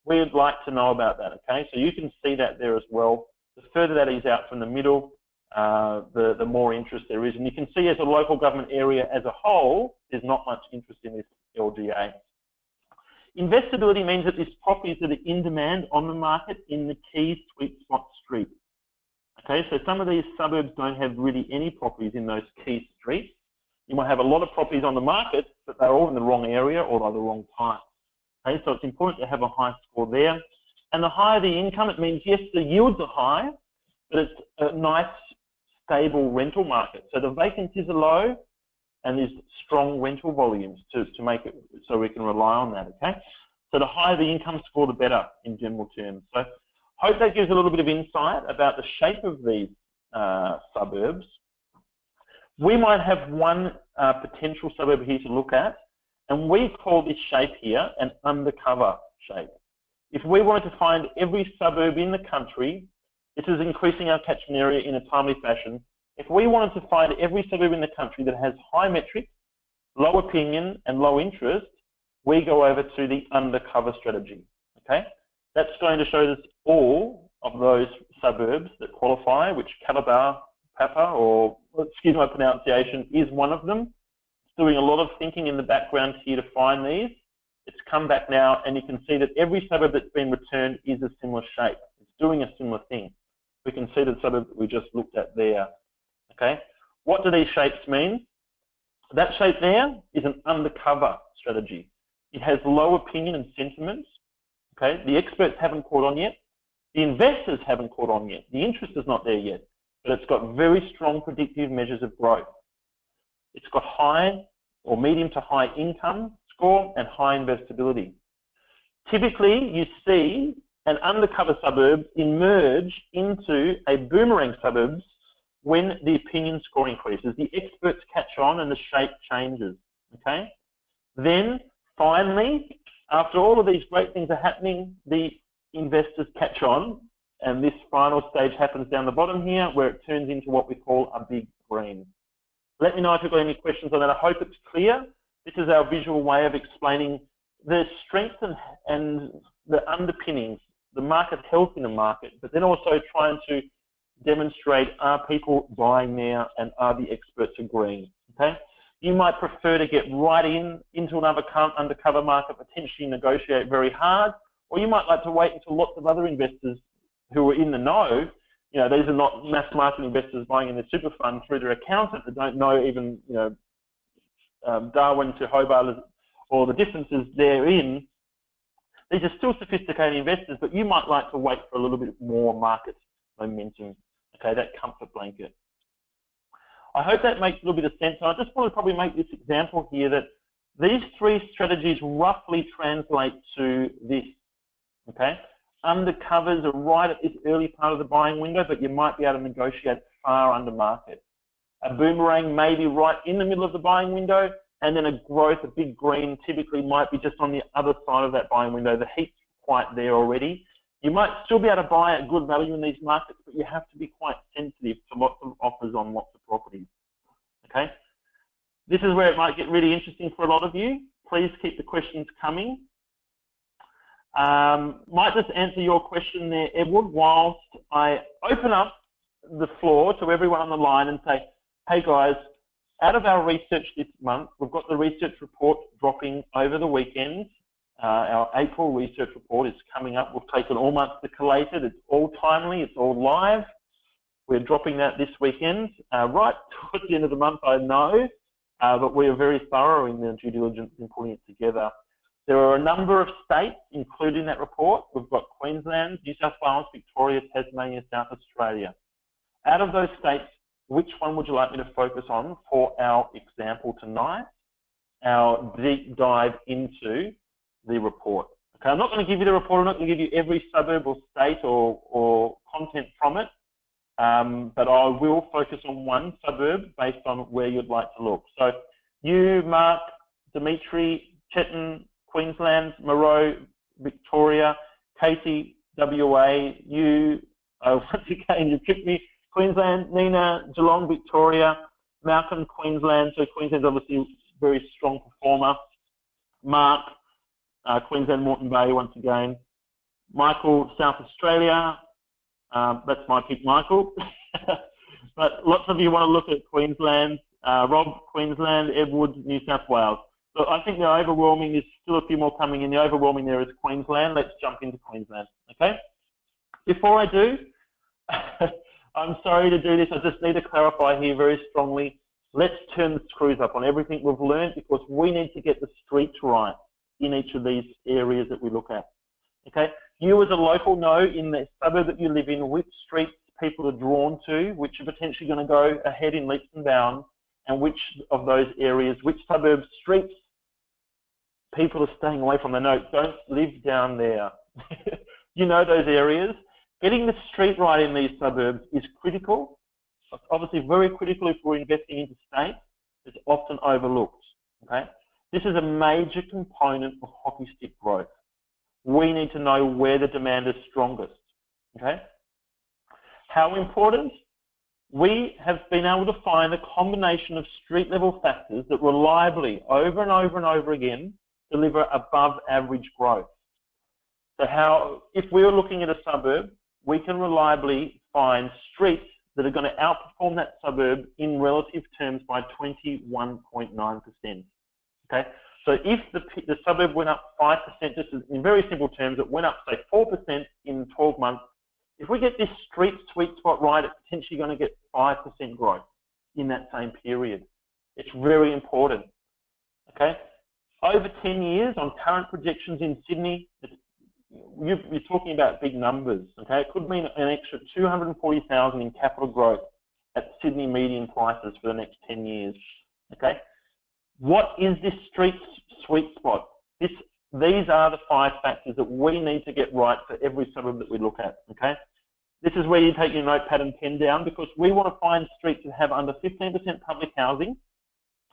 we'd like to know about that, okay? So you can see that there as well. The further that is out from the middle, the more interest there is. And you can see as a local government area as a whole, there's not much interest in this LGA. Investability means that these properties that are in demand on the market in the key sweet spot streets. Okay, so some of these suburbs don't have really any properties in those key streets. You might have a lot of properties on the market, but they're all in the wrong area or they're the wrong type. Okay, so it's important to have a high score there. And the higher the income, it means, yes, the yields are high, but it's a nice, stable rental market. So the vacancies are low and there's strong rental volumes to make it so we can rely on that, okay? So the higher the income score, the better in general terms. So hope that gives a little bit of insight about the shape of these suburbs. We might have one potential suburb here to look at, and we call this shape here an undercover shape. If we wanted to find every suburb in the country, this is increasing our catchment area in a timely fashion. If we wanted to find every suburb in the country that has high metrics, low opinion, and low interest, we go over to the undercover strategy, okay? That's going to show us all of those suburbs that qualify, which Calabar, Papa, or excuse my pronunciation, is one of them. It's doing a lot of thinking in the background here to find these. It's come back now, and you can see that every suburb that's been returned is a similar shape. It's doing a similar thing. We can see the suburb that we just looked at there. Okay, what do these shapes mean? That shape there is an undercover strategy. It has low opinion and sentiments. Okay, the experts haven't caught on yet. The investors haven't caught on yet. The interest is not there yet, but it's got very strong predictive measures of growth. It's got high or medium to high income score and high investability. Typically, you see an undercover suburb emerge into a boomerang suburbs when the opinion score increases. The experts catch on and the shape changes, okay? Then, finally, after all of these great things are happening, the investors catch on, and this final stage happens down the bottom here, where it turns into what we call a big green. Let me know if you've got any questions on that. I hope it's clear. This is our visual way of explaining the strength and the underpinnings, the market health in the market, but then also trying to demonstrate, are people buying now and are the experts agreeing, okay? You might prefer to get right into another undercover market, potentially negotiate very hard, or you might like to wait until lots of other investors who are in the know, you know, these are not mass market investors buying in their super fund through their accountant that don't know even, you know, Darwin to Hobart or the differences therein. These are still sophisticated investors, but you might like to wait for a little bit more market momentum, okay, that comfort blanket. I hope that makes a little bit of sense. I just want to probably make this example here that these three strategies roughly translate to this, okay? Undercovers are right at this early part of the buying window, but you might be able to negotiate far under market. A boomerang may be right in the middle of the buying window, and then a growth, a big green, typically might be just on the other side of that buying window. The heat's quite there already. You might still be able to buy at good value in these markets, but you have to be quite sensitive to lots of offers on lots of properties, okay? This is where it might get really interesting for a lot of you. Please keep the questions coming. Might just answer your question there, Edward, whilst I open up the floor to everyone on the line and say, hey guys, out of our research this month, we've got the research report dropping over the weekend. Our April research report is coming up. We've taken all months to collate it. It's all timely. It's all live. We're dropping that this weekend. Right towards the end of the month, I know, but we are very thorough in the due diligence in putting it together. There are a number of states included in that report. We've got Queensland, New South Wales, Victoria, Tasmania, South Australia. Out of those states, which one would you like me to focus on for our example tonight, our deep dive into the report? Okay, I'm not going to give you the report. I'm not going to give you every suburb or state or content from it, but I will focus on one suburb based on where you'd like to look. So you, Mark, Dimitri, Chetan, Queensland, Moreau, Victoria, Casey, WA, you, once again, you tricked me, Queensland, Nina, Geelong, Victoria, Malcolm, Queensland, so Queensland's obviously a very strong performer. Mark, Queensland, Moreton Bay, once again. Michael, South Australia, that's my pick, Michael. But lots of you want to look at Queensland. Rob, Queensland, Edward, New South Wales. So I think the overwhelming, there's still a few more coming in. The overwhelming there is Queensland. Let's jump into Queensland, okay? Before I do, I'm sorry to do this. I just need to clarify here very strongly. Let's turn the screws up on everything we've learned because we need to get the streets right in each of these areas that we look at, okay? You as a local know in the suburb that you live in which streets people are drawn to, which are potentially going to go ahead in leaps and bounds, and which of those areas, which suburb streets people are staying away from. The note, don't live down there. You know those areas. Getting the street right in these suburbs is critical. It's obviously very critical if we're investing into state. It's often overlooked, okay? This is a major component of hockey stick growth. We need to know where the demand is strongest, okay? How important? We have been able to find a combination of street level factors that reliably, over and over and over again, deliver above average growth. So how, if we're looking at a suburb, we can reliably find streets that are going to outperform that suburb in relative terms by 21.9%. Okay, so if the suburb went up 5%, just in very simple terms, it went up, say, 4% in 12 months. If we get this street sweet spot right, it's potentially going to get 5% growth in that same period. It's very important, okay? Over 10 years on current projections in Sydney, you're talking about big numbers, okay? It could mean an extra 240,000 in capital growth at Sydney median prices for the next 10 years, okay? What is this street sweet spot? These are the 5 factors that we need to get right for every suburb that we look at, okay? This is where you take your notepad and pen down because we want to find streets that have under 15% public housing,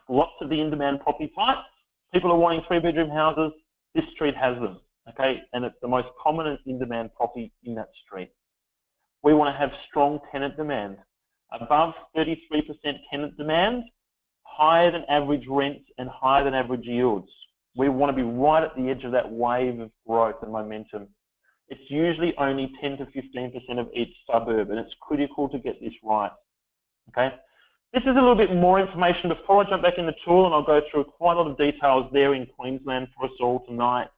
lots of the in-demand property types. People are wanting 3-bedroom houses. This street has them, okay? And it's the most common in-demand property in that street. We want to have strong tenant demand. Above 33% tenant demand, higher than average rents and higher than average yields. We want to be right at the edge of that wave of growth and momentum. It's usually only 10 to 15% of each suburb, and it's critical to get this right, okay? This is a little bit more information before I jump back in the tool, and I'll go through quite a lot of details there in Queensland for us all tonight.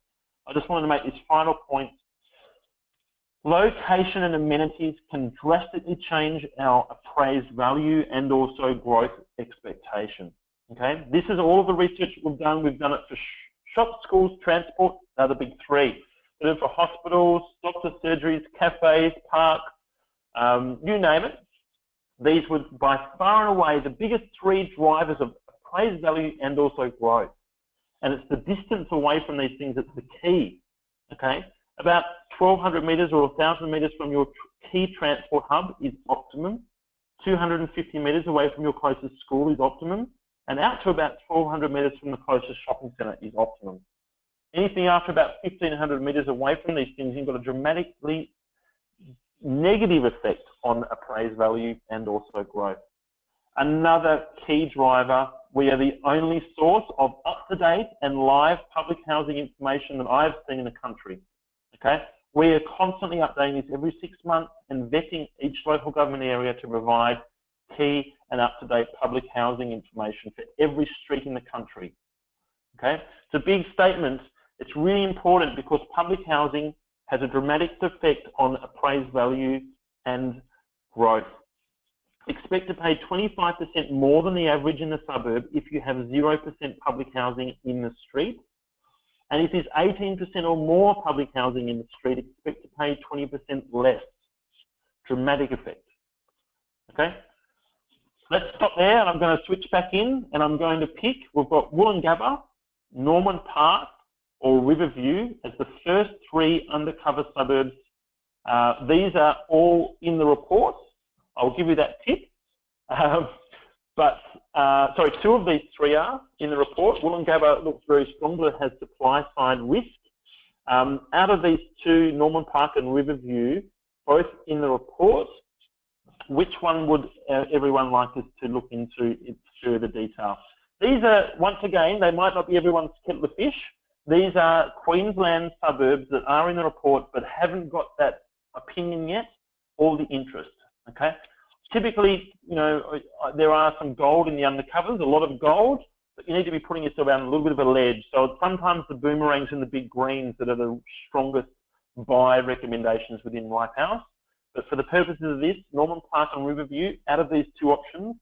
I just wanted to make this final point. Location and amenities can drastically change our appraised value and also growth expectation. Okay, this is all of the research we've done. We've done it for shops, schools, transport. They're the big three. We've done it for hospitals, doctor surgeries, cafes, parks, you name it. These were by far and away the biggest three drivers of appraised value and also growth. And it's the distance away from these things that's the key. Okay, about 1,200 metres or 1,000 metres from your key transport hub is Optimum. 250 metres away from your closest school is Optimum. And out to about 1,200 metres from the closest shopping centre is Optimum. Anything after about 1,500 metres away from these things, you've got a dramatically negative effect on appraised value and also growth. Another key driver, we are the only source of up-to-date and live public housing information that I've seen in the country. Okay, we are constantly updating this every 6 months and vetting each local government area to provide key and up-to-date public housing information for every street in the country. Okay, it's a big statement. It's really important because public housing has a dramatic effect on appraised value and growth. Expect to pay 25% more than the average in the suburb if you have 0% public housing in the street. And if there's 18% or more public housing in the street, expect to pay 20% less. Dramatic effect. Okay? Let's stop there, and I'm going to switch back in, and I'm going to pick, we've got Woolloongabba, Norman Park, or Riverview as the first three undercover suburbs. These are all in the report. I'll give you that tip. Sorry, two of these three are in the report. Woolloongabba looks very strong, but it has supply side risk. Out of these two, Norman Park and Riverview, both in the report, which one would everyone like us to look into in further detail? These are, once again, they might not be everyone's kettle of fish. These are Queensland suburbs that are in the report but haven't got that opinion yet or the interest, okay? Typically, you know, there are some gold in the undercovers, a lot of gold, but you need to be putting yourself out on a little bit of a ledge. So sometimes the boomerangs and the big greens that are the strongest buy recommendations within Ripehouse. But for the purposes of this, Norman Park and Riverview, out of these two options,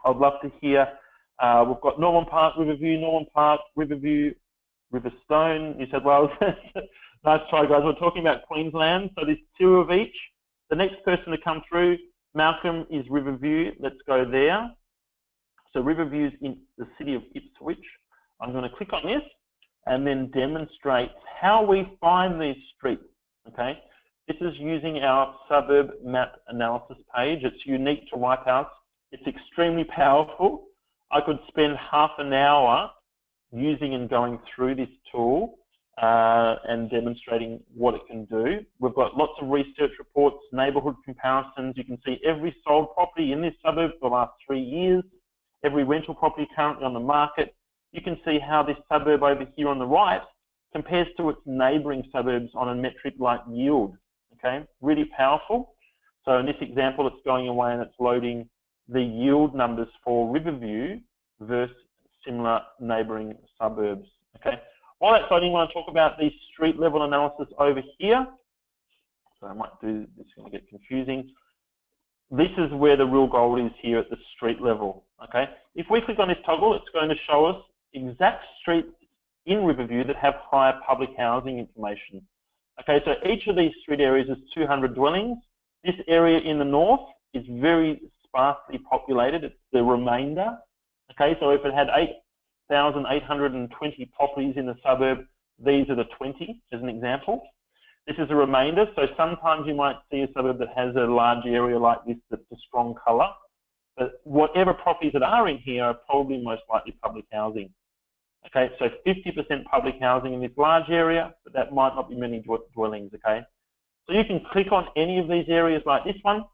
I'd love to hear, we've got Norman Park, Riverview, Riverstone, New South Wales. Nice try, guys. We're talking about Queensland, so there's two of each. The next person to come through, Malcolm, is Riverview. Let's go there. So Riverview's in the city of Ipswich. I'm going to click on this and then demonstrate how we find these streets, okay? This is using our suburb map analysis page. It's unique to Ripehouse. It's extremely powerful. I could spend half an hour using and going through this tool and demonstrating what it can do. We've got lots of research reports, neighbourhood comparisons. You can see every sold property in this suburb for the last 3 years, every rental property currently on the market. You can see how this suburb over here on the right compares to its neighbouring suburbs on a metric like yield. Okay, really powerful. So in this example, it's going away and it's loading the yield numbers for Riverview versus similar neighbouring suburbs. Okay. While that's loading, I want to talk about the street level analysis over here. So I might do this, going to get confusing. This is where the real gold is here at the street level. Okay. If we click on this toggle, it's going to show us exact streets in Riverview that have higher public housing information. Okay, so each of these street areas is 200 dwellings. This area in the north is very sparsely populated. It's the remainder. Okay, so if it had 8,820 properties in the suburb, these are the 20 as an example. This is a remainder, so sometimes you might see a suburb that has a large area like this that's a strong colour. But whatever properties that are in here are probably most likely public housing. Okay, so 50% public housing in this large area, but that might not be many dwellings, okay? So you can click on any of these areas like this one,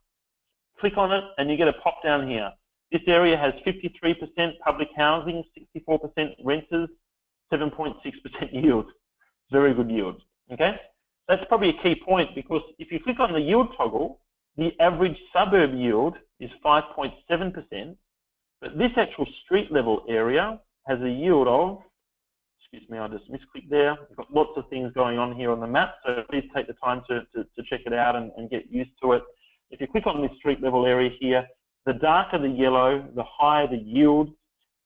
click on it, and you get a pop down here. This area has 53% public housing, 64% renters, 7.6% yield. Very good yield, okay? That's probably a key point because if you click on the yield toggle, the average suburb yield is 5.7%, but this actual street level area has a yield of, excuse me, I just misclicked there. We've got lots of things going on here on the map, so please take the time to check it out and get used to it. If you click on this street level area here, the darker the yellow, the higher the yield.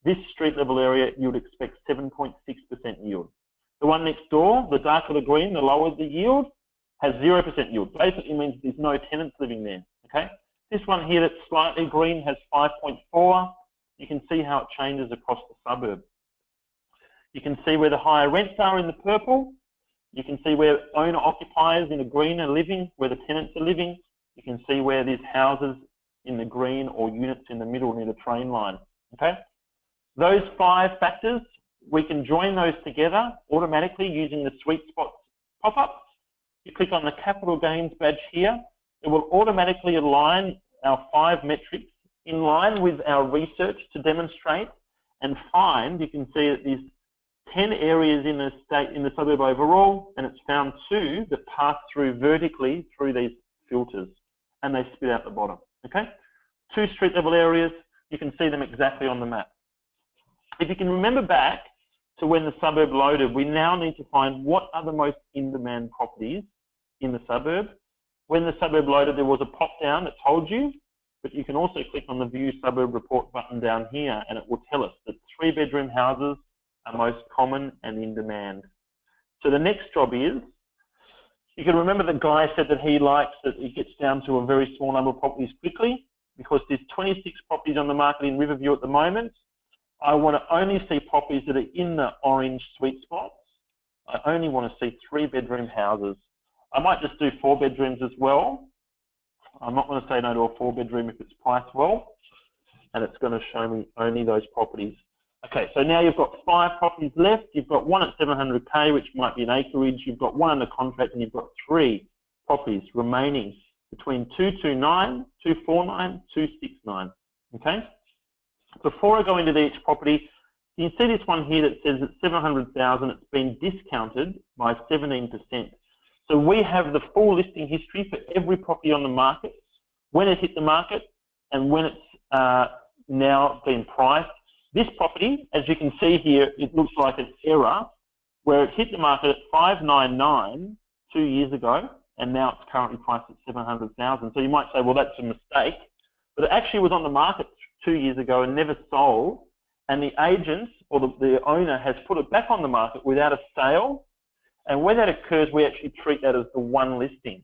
This street level area, you would expect 7.6% yield. The one next door, the darker the green, the lower the yield, has 0% yield. Basically means there's no tenants living there, okay? This one here that's slightly green has 5.4. You can see how it changes across the suburb. You can see where the higher rents are in the purple. You can see where owner occupiers in the green are living, where the tenants are living. You can see where there's houses in the green or units in the middle near the train line, okay? Those 5 factors, we can join those together automatically using the Sweetspot pop-up. You click on the capital gains badge here, it will automatically align our 5 metrics in line with our research to demonstrate and find. You can see that there's 10 areas in the suburb overall, and it's found 2 that pass through vertically through these filters, and they spit out the bottom, okay? 2 street level areas, you can see them exactly on the map. If you can remember back to when the suburb loaded, we now need to find what are the most in-demand properties in the suburb. When the suburb loaded, there was a pop-down that told you, but you can also click on the View Suburb Report button down here, and it will tell us that 3-bedroom houses are most common and in demand. So the next job is, you can remember the guy said that he likes that it gets down to a very small number of properties quickly, because there's 26 properties on the market in Riverview at the moment. I want to only see properties that are in the orange sweet spots. I only want to see 3-bedroom houses. I might just do 4 bedrooms as well. I'm not going to say no to a 4-bedroom if it's priced well, and it's going to show me only those properties. Okay, so now you've got 5 properties left. You've got 1 at 700K, which might be an acreage. You've got 1 under contract, and you've got 3 properties remaining between 229, 249, 269. Okay. Before I go into each property, you can see this one here that says it's 700,000. It's been discounted by 17%. So we have the full listing history for every property on the market, when it hit the market, and when it's now been priced. This property, as you can see here, it looks like an error where it hit the market at 599 2 years ago, and now it's currently priced at 700,000. So you might say, well, that's a mistake, but it actually was on the market 2 years ago and never sold, and the agent or the owner has put it back on the market without a sale. And when that occurs, we actually treat that as the one listing.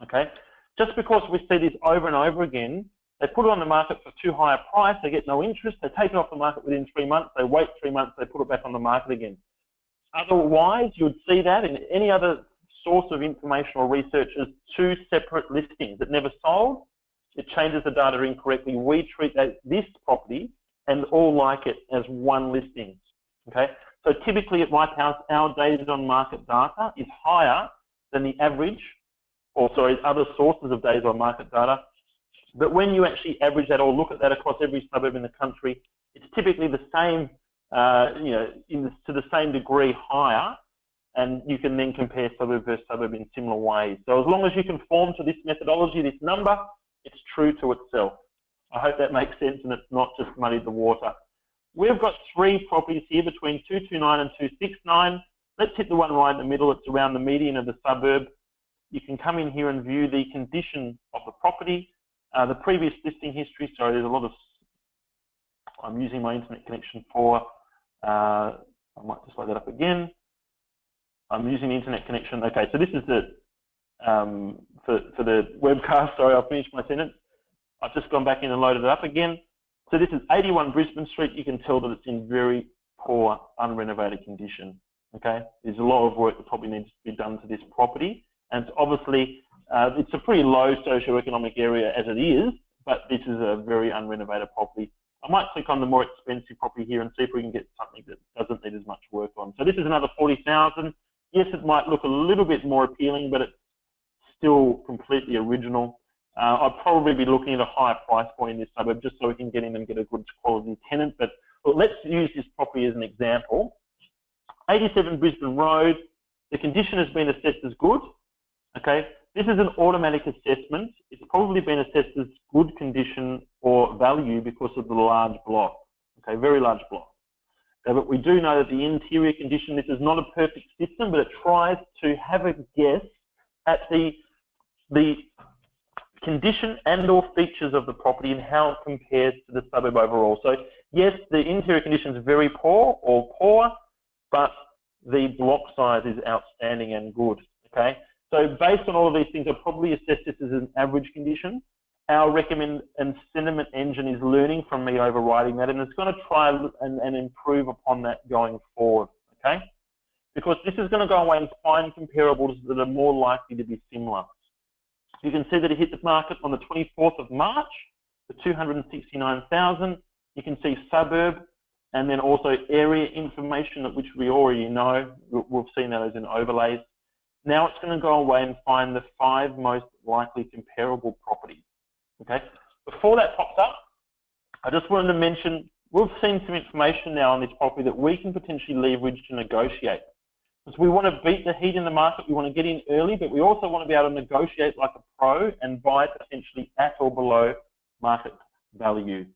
Okay, just because we see this over and over again, they put it on the market for too high a price, they get no interest, they take it off the market within 3 months, they wait 3 months, they put it back on the market again. Otherwise, you would see that in any other source of information or research as 2 separate listings that never sold. It changes the data incorrectly. We treat this property and all like it as one listing. Okay, so typically at Ripehouse, our days on market data is higher than the average, or sorry, other sources of days on market data. But when you actually average that or look at that across every suburb in the country, it's typically the same, to the same degree higher, and you can then compare suburb versus suburb in similar ways. So as long as you conform to this methodology, this number, it's true to itself. I hope that makes sense and it's not just muddied the water. We've got 3 properties here between 229 and 269. Let's hit the one right in the middle. It's around the median of the suburb. You can come in here and view the condition of the property. The previous listing history, sorry, there's a lot of, I'm using my internet connection for, I might just load that up again. I'm using the internet connection. Okay, so this is the, for the webcast, sorry, I'll finish my sentence. I've just gone back in and loaded it up again. So this is 81 Brisbane Street. You can tell that it's in very poor, unrenovated condition. Okay, there's a lot of work that probably needs to be done to this property, and it's obviously, it's a pretty low socioeconomic area as it is, but this is a very unrenovated property. I might click on the more expensive property here and see if we can get something that doesn't need as much work on. So this is another 40,000. Yes, it might look a little bit more appealing, but it's still completely original. I'd probably be looking at a higher price point in this suburb just so we can get in and get a good quality tenant. But let's use this property as an example. 87 Brisbane Road, the condition has been assessed as good. Okay, This is an automatic assessment. It's probably been assessed as good condition or value because of the large block. Okay, very large block. But we do know that the interior condition, this is not a perfect system, but it tries to have a guess at the condition and or features of the property and how it compares to the suburb overall. So yes, the interior condition is very poor or poor, but the block size is outstanding and good. Okay, so based on all of these things, I'll probably assess this as an average condition. Our recommend and sentiment engine is learning from me overriding that, and it's going to try and improve upon that going forward, okay? Because this is going to go away and find comparables that are more likely to be similar. You can see that it hit the market on the 24th of March for 269,000. You can see suburb and then also area information, which we already know. We've seen that as in overlays. Now it's going to go away and find the 5 most likely comparable properties. Okay, before that pops up, I just wanted to mention, we've seen some information now on this property that we can potentially leverage to negotiate. Because we want to beat the heat in the market, we want to get in early, but we also want to be able to negotiate like a pro and buy potentially at or below market value.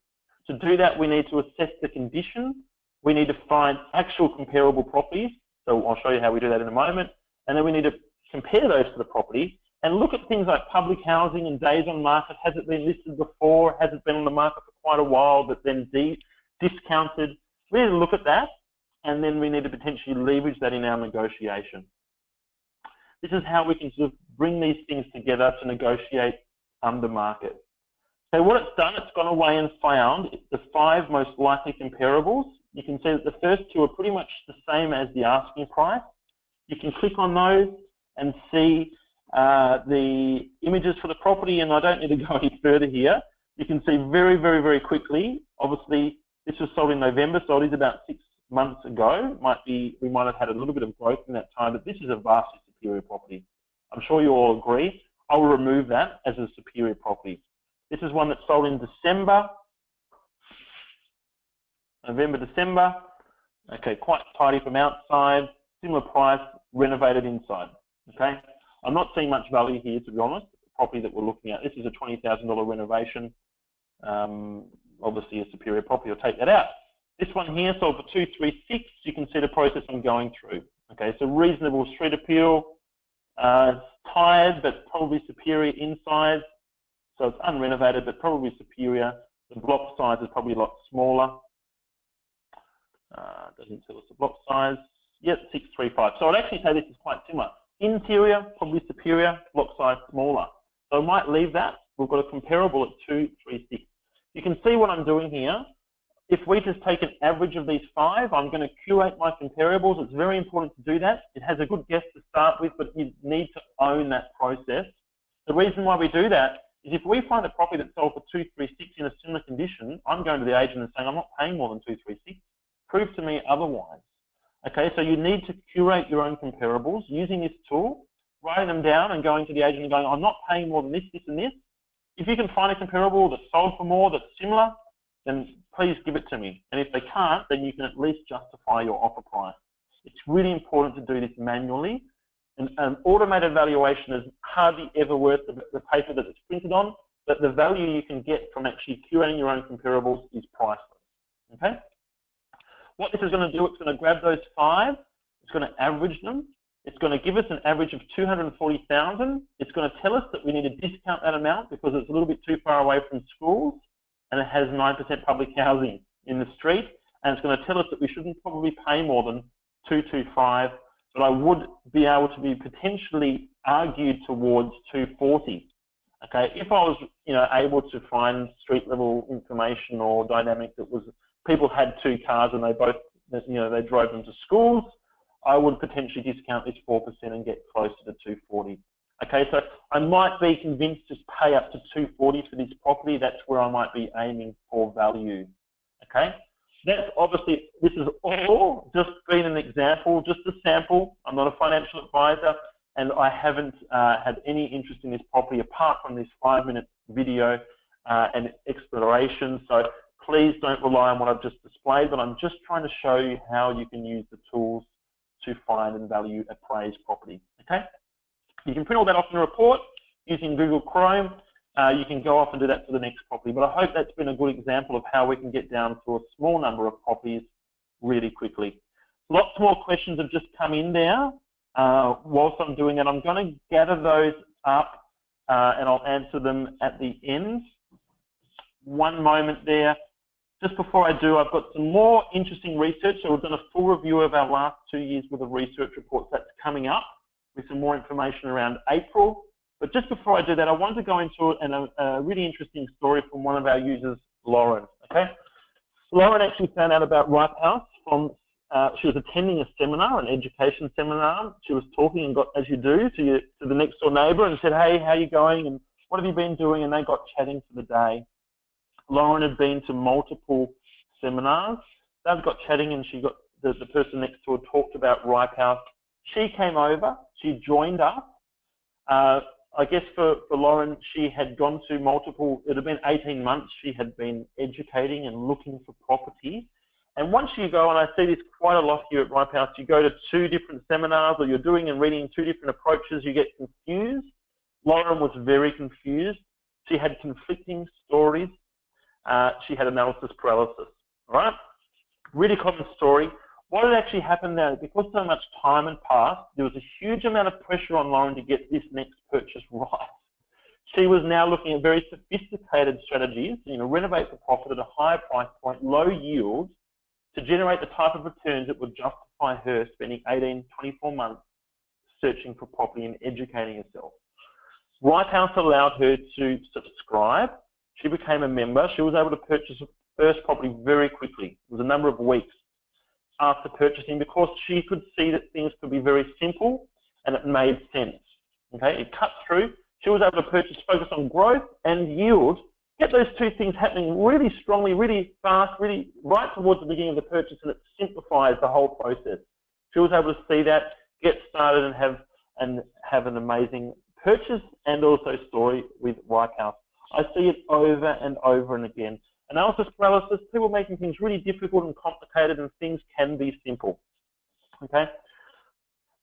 To do that, we need to assess the condition. We need to find actual comparable properties. So I'll show you how we do that in a moment. And then we need to compare those to the property and look at things like public housing and days on market. Has it been listed before? Has it been on the market for quite a while but then discounted? We need to look at that, and then we need to potentially leverage that in our negotiation. This is how we can sort of bring these things together to negotiate under market. So what it's done, it's gone away and found the 5 most likely comparables. You can see that the first 2 are pretty much the same as the asking price. You can click on those and see the images for the property, and I don't need to go any further here. You can see very, very, very quickly. Obviously, this was sold in November, so it is about 6 months ago. We might have had a little bit of growth in that time, but this is a vastly superior property. I'm sure you all agree. I will remove that as a superior property. This is one that sold in December, November, December. Okay, quite tidy from outside, similar price, renovated inside. Okay. I'm not seeing much value here, to be honest. The property that we're looking at, this is a $20,000 renovation. Obviously a superior property, I'll take that out. This one here sold for 236. You can see the process I'm going through. Okay, so reasonable street appeal. It's tired, but probably superior inside. So it's unrenovated, but probably superior. The block size is probably a lot smaller. Doesn't tell us the block size. Yep, 635. So I'd actually say this is quite similar. Interior, probably superior, block size smaller. So I might leave that. We've got a comparable at 236. You can see what I'm doing here. If we just take an average of these 5, I'm going to curate my comparables. It's very important to do that. It has a good guess to start with, but you need to own that process. The reason why we do that is if we find a property that sold for 236 in a similar condition, I'm going to the agent and saying, I'm not paying more than 236. Prove to me otherwise. Okay, so you need to curate your own comparables using this tool, writing them down and going to the agent and going, I'm not paying more than this, this, and this. If you can find a comparable that's sold for more, that's similar, then please give it to me. And if they can't, then you can at least justify your offer price. It's really important to do this manually. An automated valuation is hardly ever worth the paper that it's printed on, but the value you can get from actually curating your own comparables is priceless. Okay? What this is going to do, it's going to grab those 5, it's going to average them, it's going to give us an average of 240,000. It's going to tell us that we need to discount that amount because it's a little bit too far away from schools and it has 9% public housing in the street, and it's going to tell us that we shouldn't probably pay more than 225, but I would be able to be potentially argued towards 240. Okay, if I was, able to find street level information or dynamic that was people had 2 cars and they both, they drove them to schools, I would potentially discount this 4% and get closer to 240. Okay, so I might be convinced to pay up to 240 for this property. That's where I might be aiming for value. Okay, that's obviously, this is all just been an example, just a sample. I'm not a financial advisor and I haven't had any interest in this property apart from this 5-minute video and exploration. So please don't rely on what I've just displayed, but I'm just trying to show you how you can use the tools to find and value appraised property. Okay. You can print all that off in a report using Google Chrome. You can go off and do that for the next property. But I hope that's been a good example of how we can get down to a small number of properties really quickly. Lots more questions have just come in there. Whilst I'm doing that, I'm going to gather those up and I'll answer them at the end. One moment there. Just before I do, I've got some more interesting research. So we've done a full review of our last 2 years worth of research reports. That's coming up with some more information around April. But just before I do that, I wanted to go into a really interesting story from one of our users, Lauren. Okay, Lauren actually found out about Ripehouse from, she was attending a seminar, an education seminar. She was talking and got, as you do, to the next door neighbour and said, hey, how are you going? And what have you been doing? And they got chatting for the day. Lauren had been to multiple seminars. They got chatting and she got the person next to her talked about Ripehouse. She came over, she joined us. I guess for Lauren, she had gone to multiple, it had been 18 months, she had been educating and looking for property. And once you go, and I see this quite a lot here at Ripehouse, you go to 2 different seminars or you're doing and reading 2 different approaches, you get confused. Lauren was very confused. She had conflicting stories. She had analysis paralysis, all right? Really common story. What had actually happened there, because so much time had passed, there was a huge amount of pressure on Lauren to get this next purchase right. She was now looking at very sophisticated strategies, renovate the profit at a higher price point, low yield, to generate the type of returns that would justify her spending 18, 24 months searching for property and educating herself. Ripehouse allowed her to subscribe. She became a member. She was able to purchase her first property very quickly. It was a number of weeks after purchasing because she could see that things could be very simple and it made sense. Okay, it cut through. She was able to focus on growth and yield, get those 2 things happening really strongly, really fast, really right towards the beginning of the purchase, and it simplifies the whole process. She was able to see that, get started and have an amazing purchase and also story with Ripehouse. I see it over and over and again. Analysis paralysis, people making things really difficult and complicated, and things can be simple. Okay?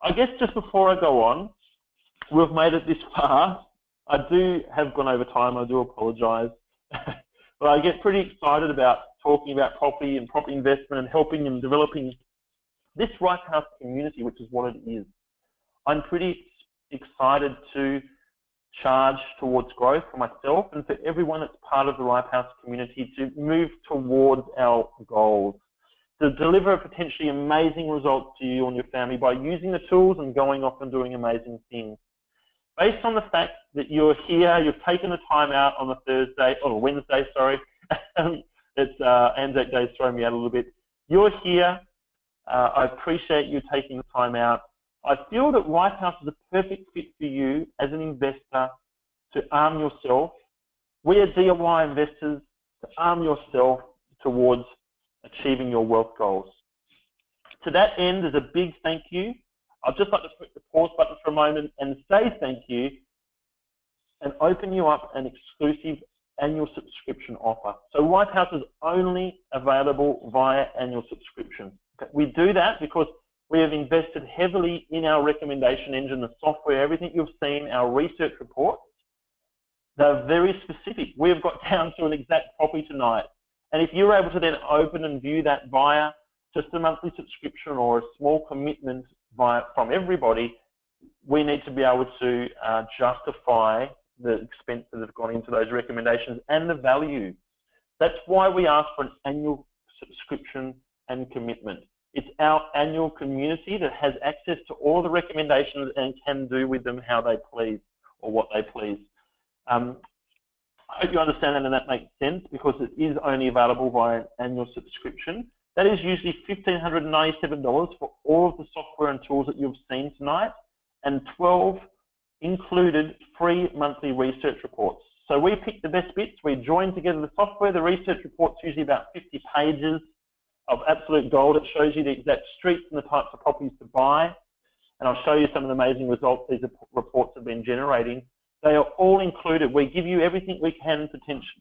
I guess just before I go on, we've made it this far. I do have gone over time, I do apologise. But I get pretty excited about talking about property and property investment and helping and developing this Ripehouse community, which is what it is. I'm pretty excited to charge towards growth for myself and for everyone that's part of the Ripehouse community to move towards our goals, to deliver potentially amazing results to you and your family by using the tools and going off and doing amazing things. Based on the fact that you're here, you've taken the time out on a Thursday, or Wednesday, sorry, it's Anzac Day's throwing me out a little bit. You're here, I appreciate you taking the time out. I feel that Ripehouse is a perfect fit for you as an investor to arm yourself. We are DIY investors to arm yourself towards achieving your wealth goals. To that end, there's a big thank you. I'd just like to put the pause button for a moment and say thank you and open you up an exclusive annual subscription offer. So Ripehouse is only available via annual subscription. We do that because we have invested heavily in our recommendation engine, the software, everything you've seen, our research reports. They're very specific. We've got down to an exact property tonight. And if you're able to then open and view that via just a monthly subscription or a small commitment from everybody, we need to be able to justify the expense that have gone into those recommendations and the value. That's why we ask for an annual subscription and commitment. It's our annual community that has access to all the recommendations and can do with them how they please or what they please. I hope you understand that and that makes sense because it is only available via an annual subscription. That is usually $1,597 for all of the software and tools that you've seen tonight and 12 included free monthly research reports. So we pick the best bits, we join together the software, the research report's usually about 50 pages of absolute gold. It shows you the exact streets and the types of properties to buy. And I'll show you some of the amazing results these reports have been generating. They are all included. We give you everything we can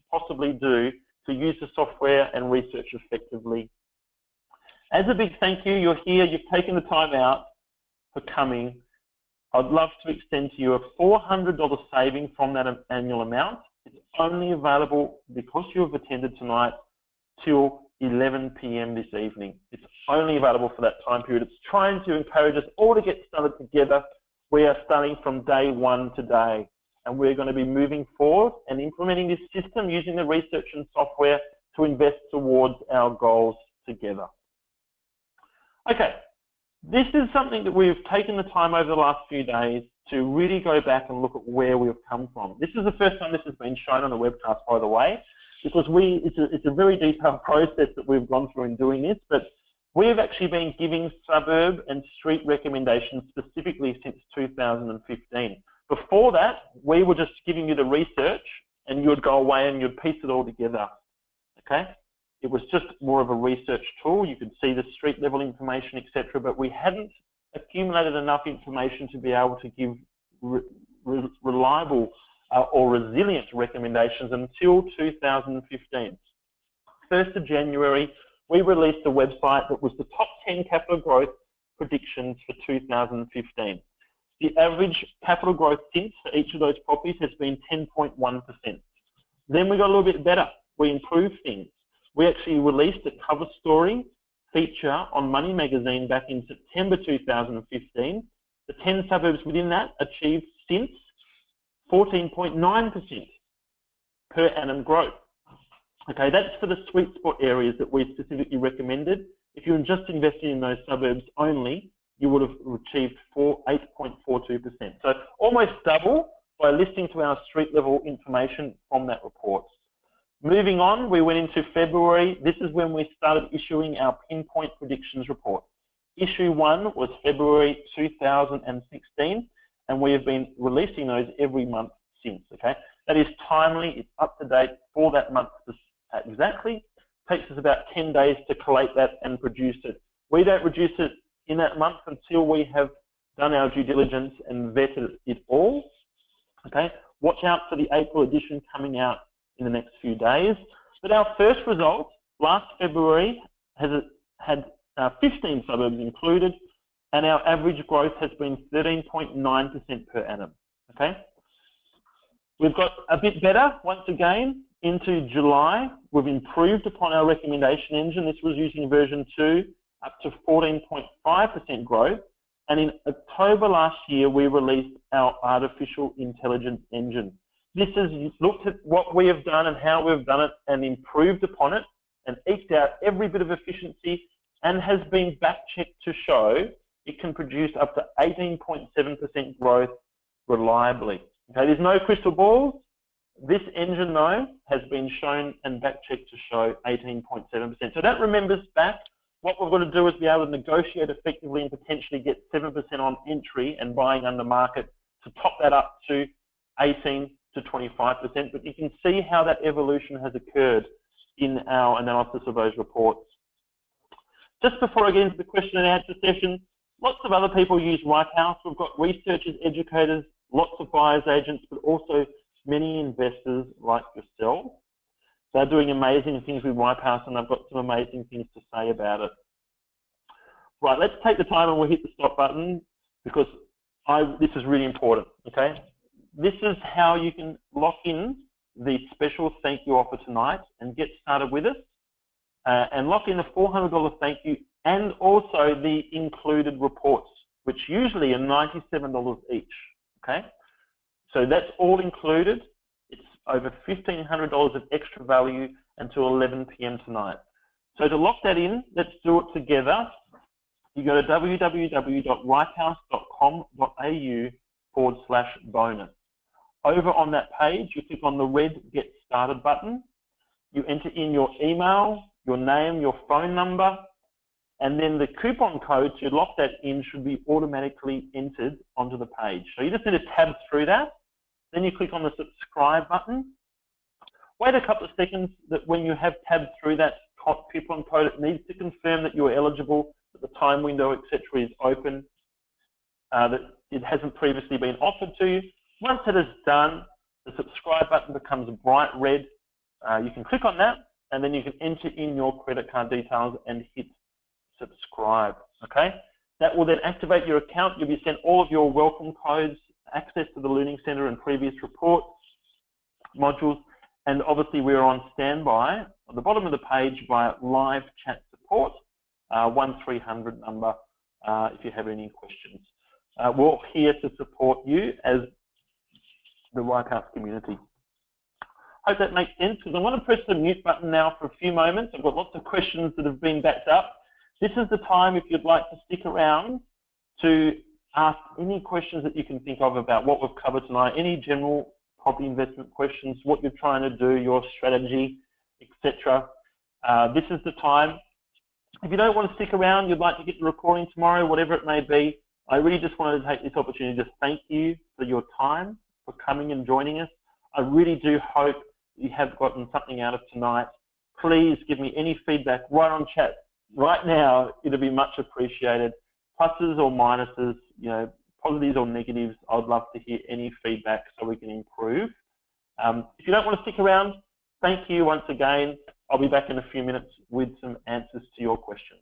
possibly do to use the software and research effectively. As a big thank you, you're here, you've taken the time out for coming. I'd love to extend to you a $400 saving from that annual amount. It's only available because you have attended tonight till 11 p.m. this evening. It's only available for that time period. It's trying to encourage us all to get started together. We are starting from day one today, and we're going to be moving forward and implementing this system using the research and software to invest towards our goals together. Okay. This is something that we've taken the time over the last few days to really go back and look at where we've come from. This is the first time this has been shown on a webcast, by the way, because it's a very detailed process that we've gone through in doing this, but we've actually been giving suburb and street recommendations specifically since 2015. Before that, we were just giving you the research and you would go away and you'd piece it all together, okay? It was just more of a research tool. You could see the street level information, etc., but we hadn't accumulated enough information to be able to give reliable or resilient recommendations until 2015. 1st of January, we released a website that was the top 10 capital growth predictions for 2015. The average capital growth since for each of those properties has been 10.1%. Then we got a little bit better. We improved things. We actually released a cover story feature on Money Magazine back in September 2015. The 10 suburbs within that achieved since 14.9% per annum growth. Okay, that's for the sweet spot areas that we specifically recommended. If you were just investing in those suburbs only, you would have achieved 8.42%. So almost double by listening to our street level information from that report. Moving on, we went into February. This is when we started issuing our Pinpoint Predictions report. Issue 1 was February 2016, and we have been releasing those every month since, okay? That is timely, it's up to date for that month exactly. It takes us about 10 days to collate that and produce it. We don't produce it in that month until we have done our due diligence and vetted it all, okay? Watch out for the April edition coming out in the next few days. But our first result last February had 15 suburbs included, and our average growth has been 13.9% per annum. Okay, we've got a bit better once again into July. We've improved upon our recommendation engine. This was using version 2 up to 14.5% growth, and in October last year we released our artificial intelligence engine. This has looked at what we have done and how we've done it and improved upon it and eked out every bit of efficiency and has been back-checked to show it can produce up to 18.7% growth reliably. Okay, there's no crystal balls. This engine, though, has been shown and back-checked to show 18.7%. So that remembers back. What we're going to do is be able to negotiate effectively and potentially get 7% on entry and buying under market to top that up to 18 to 25%, but you can see how that evolution has occurred in our analysis of those reports. Just before I get into the question and answer session, lots of other people use Ripehouse. We've got researchers, educators, lots of buyers agents, but also many investors like yourself. They're doing amazing things with Ripehouse, and I've got some amazing things to say about it. Right, let's take the time and we'll hit the stop button because this is really important, okay? This is how you can lock in the special thank you offer tonight and get started with us and lock in the $400 thank you and also the included reports, which usually are $97 each, okay? So that's all included. It's over $1,500 of extra value until 11 p.m. tonight. So to lock that in, let's do it together. You go to www.ripehouse.com.au/bonus. Over on that page, you click on the red Get Started button. You enter in your email, your name, your phone number, and then the coupon code to lock that in should be automatically entered onto the page. So you just need to tab through that. Then you click on the subscribe button. Wait a couple of seconds that when you have tabbed through that coupon code, it needs to confirm that you're eligible, that the time window, etc. is open, that it hasn't previously been offered to you. Once it is done, the subscribe button becomes bright red. You can click on that, and then you can enter in your credit card details and hit subscribe, okay? That will then activate your account. You'll be sent all of your welcome codes, access to the Learning Center and previous reports, modules, and obviously we're on standby on the bottom of the page via live chat support, 1300 number if you have any questions. We're here to support you as the Ripehouse community. Hope that makes sense, because I'm going to press the mute button now for a few moments. I've got lots of questions that have been backed up. This is the time, if you'd like to stick around, to ask any questions that you can think of about what we've covered tonight, any general property investment questions, what you're trying to do, your strategy, etc. This is the time. If you don't want to stick around, you'd like to get the recording tomorrow, whatever it may be, I really just wanted to take this opportunity to thank you for your time, for coming and joining us. I really do hope you have gotten something out of tonight. Please give me any feedback right on chat right now. It'll be much appreciated. Pluses or minuses, you know, positives or negatives. I'd love to hear any feedback so we can improve. If you don't want to stick around, thank you once again. I'll be back in a few minutes with some answers to your questions.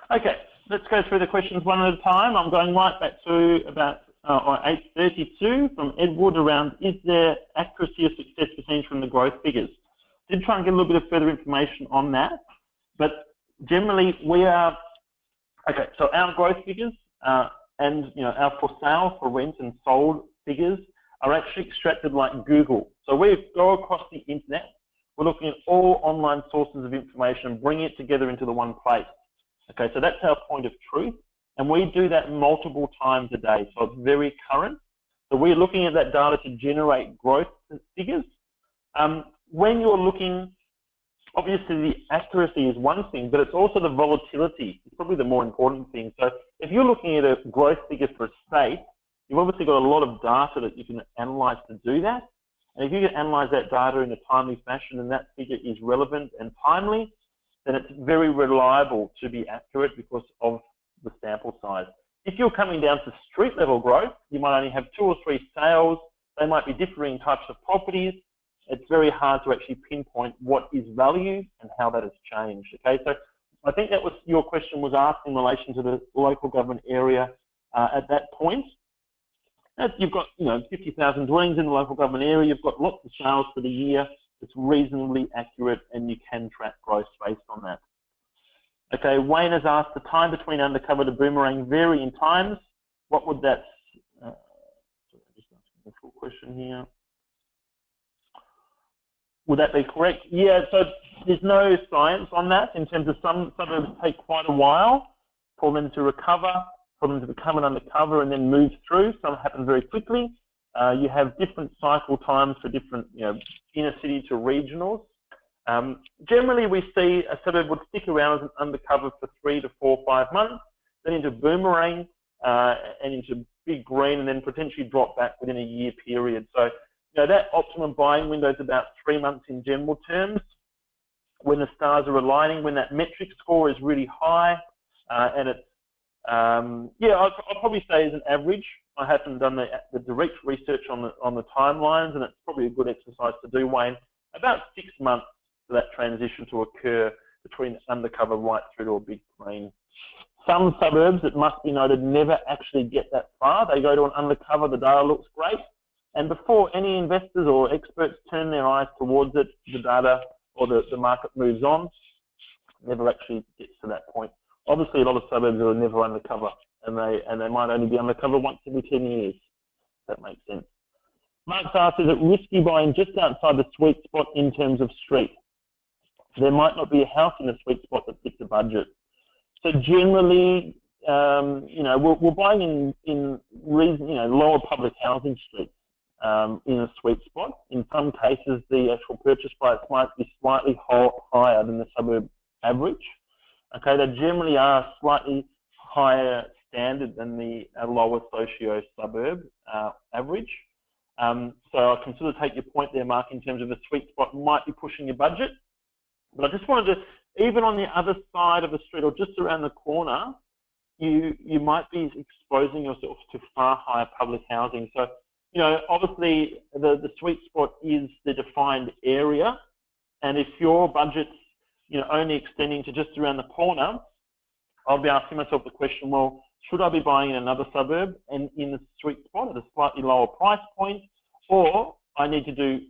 Okay, let's go through the questions one at a time. I'm going right back to about 8:32 from Edward around, is there accuracy or success percentage from the growth figures? Did try and get a little bit of further information on that, but generally we are, okay, so our growth figures and our for sale, for rent and sold figures are actually extracted like Google. So we go across the internet, we're looking at all online sources of information and bringing it together into the one place. Okay, so that's our point of truth, and we do that multiple times a day, so it's very current. So we're looking at that data to generate growth figures. When you're looking, obviously the accuracy is one thing, but it's also the volatility. It's probably the more important thing. So if you're looking at a growth figure for a state, you've obviously got a lot of data that you can analyze to do that. And if you can analyze that data in a timely fashion and that figure is relevant and timely, then it's very reliable to be accurate because of the sample size. If you're coming down to street level growth, you might only have 2 or 3 sales. They might be differing types of properties. It's very hard to actually pinpoint what is value and how that has changed. Okay, so I think that was your question was asked in relation to the local government area at that point. You've got 50,000 dwellings in the local government area. You've got lots of sales for the year. It's reasonably accurate and you can track growth based on that. Okay, Wayne has asked, the time between undercover to boomerang vary in times. What would that, just asking a full question here. Would that be correct? Yeah, so there's no science on that in terms of some suburbs take quite a while for them to recover, for them to become an undercover and then move through. Some happen very quickly. You have different cycle times for different, inner city to regionals. Generally, we see a suburb would stick around as an undercover for 3 to 4 or 5 months, then into boomerang and into big green, and then potentially drop back within a year period. So, that optimum buying window is about 3 months in general terms. When the stars are aligning, when that metric score is really high, and it's, I'll probably say as an average. I haven't done the direct research on the timelines, and it's probably a good exercise to do, Wayne. About 6 months for that transition to occur between undercover right through to a big green. Some suburbs, it must be noted, never actually get that far. They go to an undercover, the data looks great, and before any investors or experts turn their eyes towards it, the data or the market moves on. Never actually gets to that point. Obviously, a lot of suburbs are never undercover. And they might only be undercover once every 10 years. That makes sense. Mark's asked, is it risky buying just outside the sweet spot in terms of street? there might not be a house in a sweet spot that fits the budget. So generally, we're buying in reason, lower public housing streets in a sweet spot. In some cases, the actual purchase price might be slightly higher than the suburb average. Okay, they generally are slightly higher standard than the lower socio suburb average. So I can sort of take your point there, Mark, in terms of a sweet spot might be pushing your budget. But I just wanted to, even on the other side of the street or just around the corner, you might be exposing yourself to far higher public housing. So, obviously the sweet spot is the defined area. And if your budget's, only extending to just around the corner, I'll be asking myself the question, well, should I be buying in another suburb and in the sweet spot at a slightly lower price point, or I need to do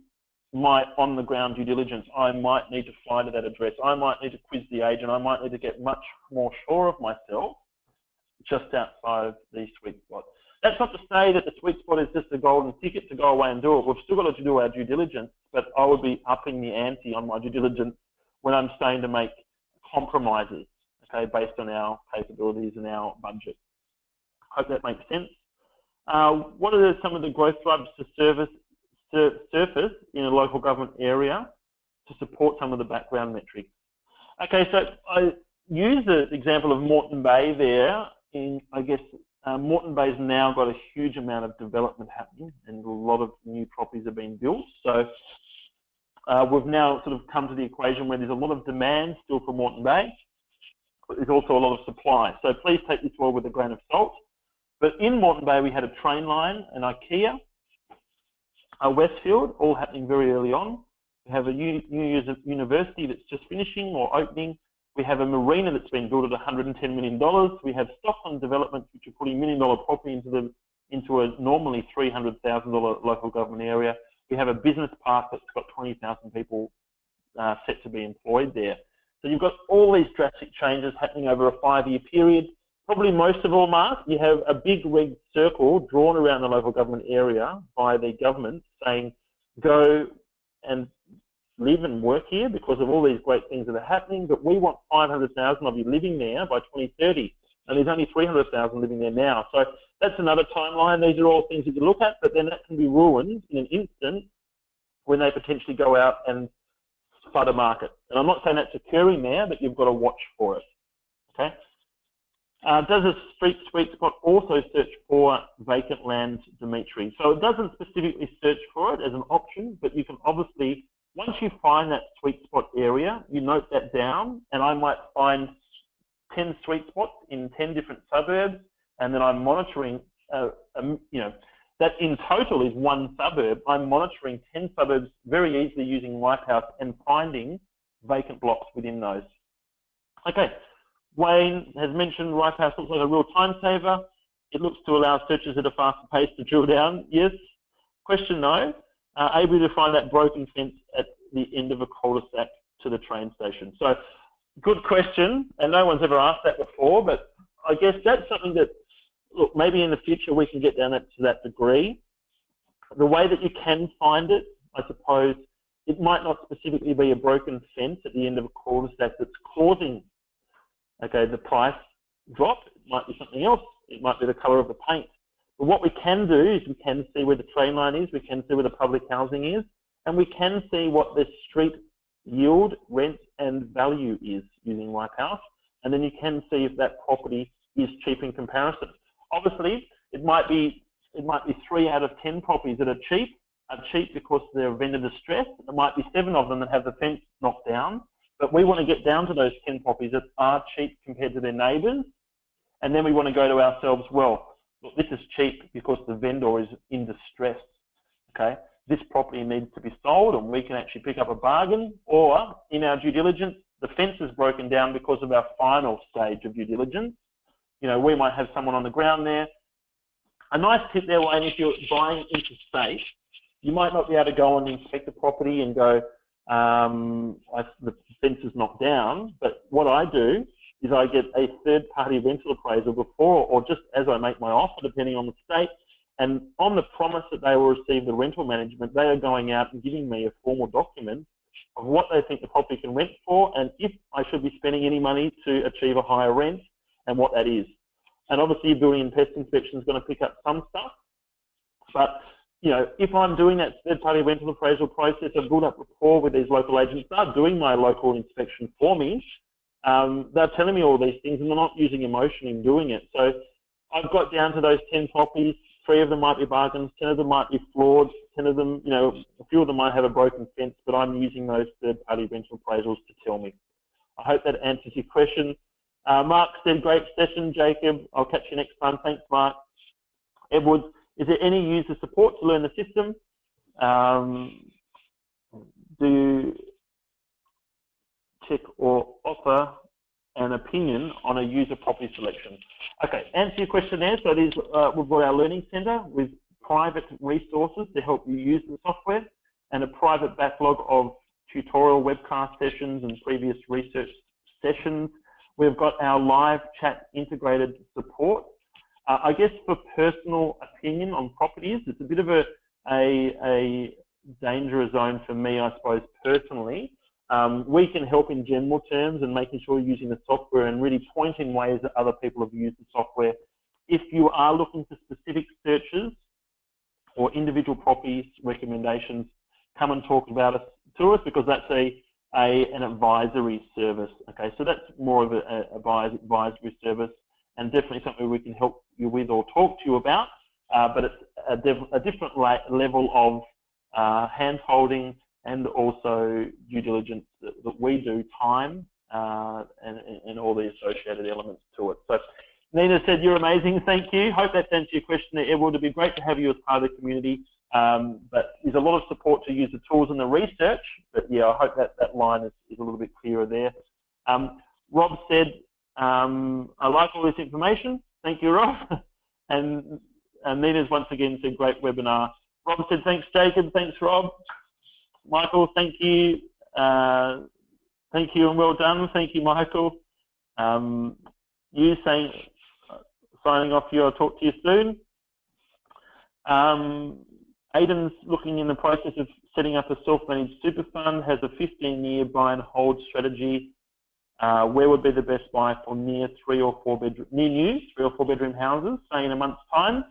my on-the-ground due diligence? I might need to fly to that address. I might need to quiz the agent. I might need to get much more sure of myself just outside of the sweet spot. That's not to say that the sweet spot is just a golden ticket to go away and do it. We've still got to do our due diligence, but I would be upping the ante on my due diligence when I'm starting to make compromises, okay, based on our capabilities and our budget. Hope that makes sense. What are some of the growth drivers to surface in a local government area to support some of the background metrics? Okay, so I use the example of Moreton Bay there. Moreton Bay's now got a huge amount of development happening and a lot of new properties are being built. So we've now sort of come to the equation where there's a lot of demand still for Moreton Bay, but there's also a lot of supply. So please take this all with a grain of salt. But in Moreton Bay, we had a train line, an IKEA, a Westfield, all happening very early on. We have a new university that's just finishing or opening. We have a marina that's been built at $110 million. We have Stockland developments which are putting $1 million property into a normally $300,000 local government area. We have a business park that's got 20,000 people set to be employed there. So you've got all these drastic changes happening over a 5-year period. Probably most of all, Mark, you have a big red circle drawn around the local government area by the government saying, go and live and work here because of all these great things that are happening, but we want 500,000 of you living there by 2030, and there's only 300,000 living there now. So that's another timeline. These are all things that you look at, but then that can be ruined in an instant when they potentially go out and flood a market. And I'm not saying that's occurring there, but you've got to watch for it, okay? Does a sweet spot also search for vacant land, Dimitri? So it doesn't specifically search for it as an option, but you can obviously, once you find that sweet spot area, you note that down, and I might find 10 sweet spots in 10 different suburbs, and then I'm monitoring, that in total is one suburb. I'm monitoring 10 suburbs very easily using Ripehouse and finding vacant blocks within those. Okay. Wayne has mentioned Ripehouse looks like a real time saver. It looks to allow searches at a faster pace to drill down. Yes. Question no. Able to find that broken fence at the end of a cul-de-sac to the train station. So good question, and no one's ever asked that before, but I guess that's something that, look, maybe in the future we can get down to that degree. The way that you can find it, I suppose, it might not specifically be a broken fence at the end of a cul-de-sac that's causing the price drop. It might be something else. It might be the colour of the paint. But what we can do is we can see where the train line is, we can see where the public housing is, and we can see what the street yield, rent and value is using Ripehouse, and then you can see if that property is cheap in comparison. Obviously, it might be 3 out of 10 properties that are cheap because they're vendor distress. There might be 7 of them that have the fence knocked down. But we want to get down to those 10 properties that are cheap compared to their neighbours, and then we want to go to ourselves, well, look, this is cheap because the vendor is in distress, okay? This property needs to be sold and we can actually pick up a bargain, or in our due diligence, the fence is broken down because of our final stage of due diligence. We might have someone on the ground there. A nice tip there, Wayne, if you're buying interstate, you might not be able to go and inspect the property and go, the fence is knocked down, but what I do is I get a third-party rental appraisal before or just as I make my offer, depending on the state, and on the promise that they will receive the rental management, they are going out and giving me a formal document of what they think the property can rent for, and if I should be spending any money to achieve a higher rent, and what that is. And obviously, building and pest inspection is going to pick up some stuff, but you know, if I'm doing that third-party rental appraisal process, I've built up rapport with these local agents. They're doing my local inspection for me. They're telling me all these things, and they're not using emotion in doing it. So I've got down to those 10 properties. 3 of them might be bargains, 10 of them might be flawed, 10 of them, you know, a few of them might have a broken fence, but I'm using those third-party rental appraisals to tell me. I hope that answers your question. Mark said, great session, Jacob. I'll catch you next time. Thanks, Mark. Edward, is there any user support to learn the system? Do you check or offer an opinion on a user property selection? Okay, answer your question there. So it is, we've got our learning center with private resources to help you use the software and a private backlog of tutorial webcast sessions and previous research sessions. We've got our live chat integrated support. I guess for personal opinion on properties, it's a bit of a danger zone for me, I suppose, personally. We can help in general terms and making sure you're using the software and really pointing ways that other people have used the software. If you are looking for specific searches or individual properties recommendations, come and talk about us to us, because that's an advisory service. Okay, so that's more of an advisory service, and definitely something we can help you with or talk to you about, but it's a different level of hand-holding and also due diligence that we do, time, and all the associated elements to it. So Nina said, you're amazing, thank you. Hope that's answered your question there, Edward. It'd be great to have you as part of the community, but there's a lot of support to use the tools and the research, but yeah, I hope that line is a little bit clearer there. Rob said, I like all this information. Thank you, Rob. And Nina's once again said, great webinar. Rob said, thanks, Jacob. Thanks, Rob. Michael, thank you. Thank you and well done. Thank you, Michael. You saying, signing off here, I'll talk to you soon. Aidan's looking in the process of setting up a self-managed super fund, has a 15-year buy and hold strategy. Where would be the best buy for near new 3 or 4 bedroom houses, say in a month's time?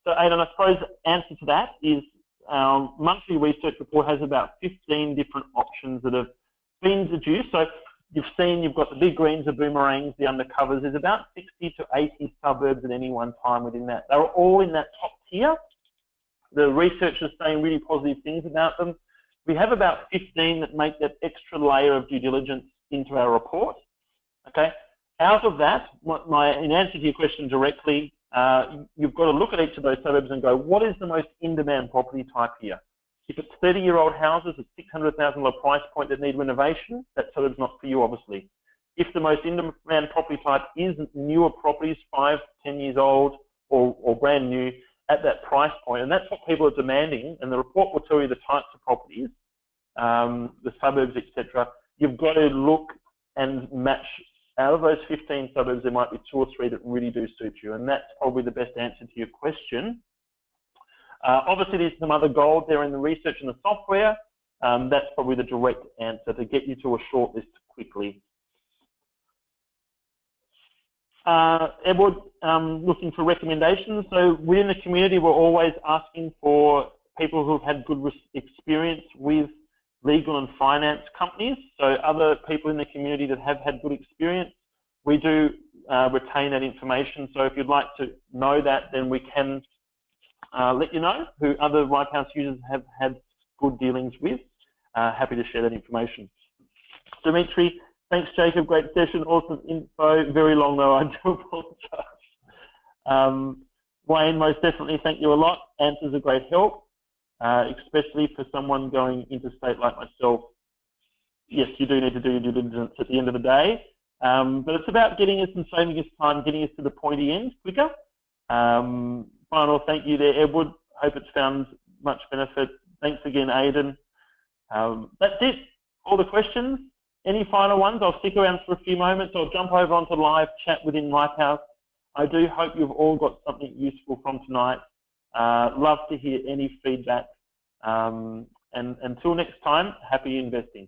So Aidan, I suppose the answer to that is our monthly research report has about 15 different options that have been deduced. So you've seen, you've got the big greens, the boomerangs, the undercovers. There's about 60 to 80 suburbs at any one time within that. They're all in that top tier. The research is saying really positive things about them. We have about 15 that make that extra layer of due diligence into our report. Okay. Out of that, in answer to your question directly, you've got to look at each of those suburbs and go, what is the most in-demand property type here? If it's 30-year-old houses at $600,000 price point that need renovation, that suburb's not for you, obviously. If the most in-demand property type is newer properties, 5, 10 years old, or brand new at that price point, and that's what people are demanding, and the report will tell you the types of properties, the suburbs, etc. You've got to look and match. Out of those 15 suburbs, there might be 2 or 3 that really do suit you, and that's probably the best answer to your question. Obviously, there's some other gold there in the research and the software. That's probably the direct answer to get you to a short list quickly. Edward, looking for recommendations. So within the community, we're always asking for people who've had good experience with legal and finance companies. So other people in the community that have had good experience, we do retain that information. So if you'd like to know that, then we can let you know who other Ripehouse users have had good dealings with. Happy to share that information. Dimitri, thanks, Jacob. Great session. Awesome info. Very long, though. I do apologize. Wayne, most definitely, thank you a lot. Answers are great help, especially for someone going interstate like myself. Yes, you do need to do your due diligence at the end of the day, but it's about getting us and saving us time, getting us to the pointy end quicker. Final thank you there, Edward. Hope it's found much benefit. Thanks again, Aidan. That's it. All the questions. Any final ones? I'll stick around for a few moments. I'll jump over onto live chat within Ripehouse. I do hope you've all got something useful from tonight. Love to hear any feedback. And until next time, happy investing.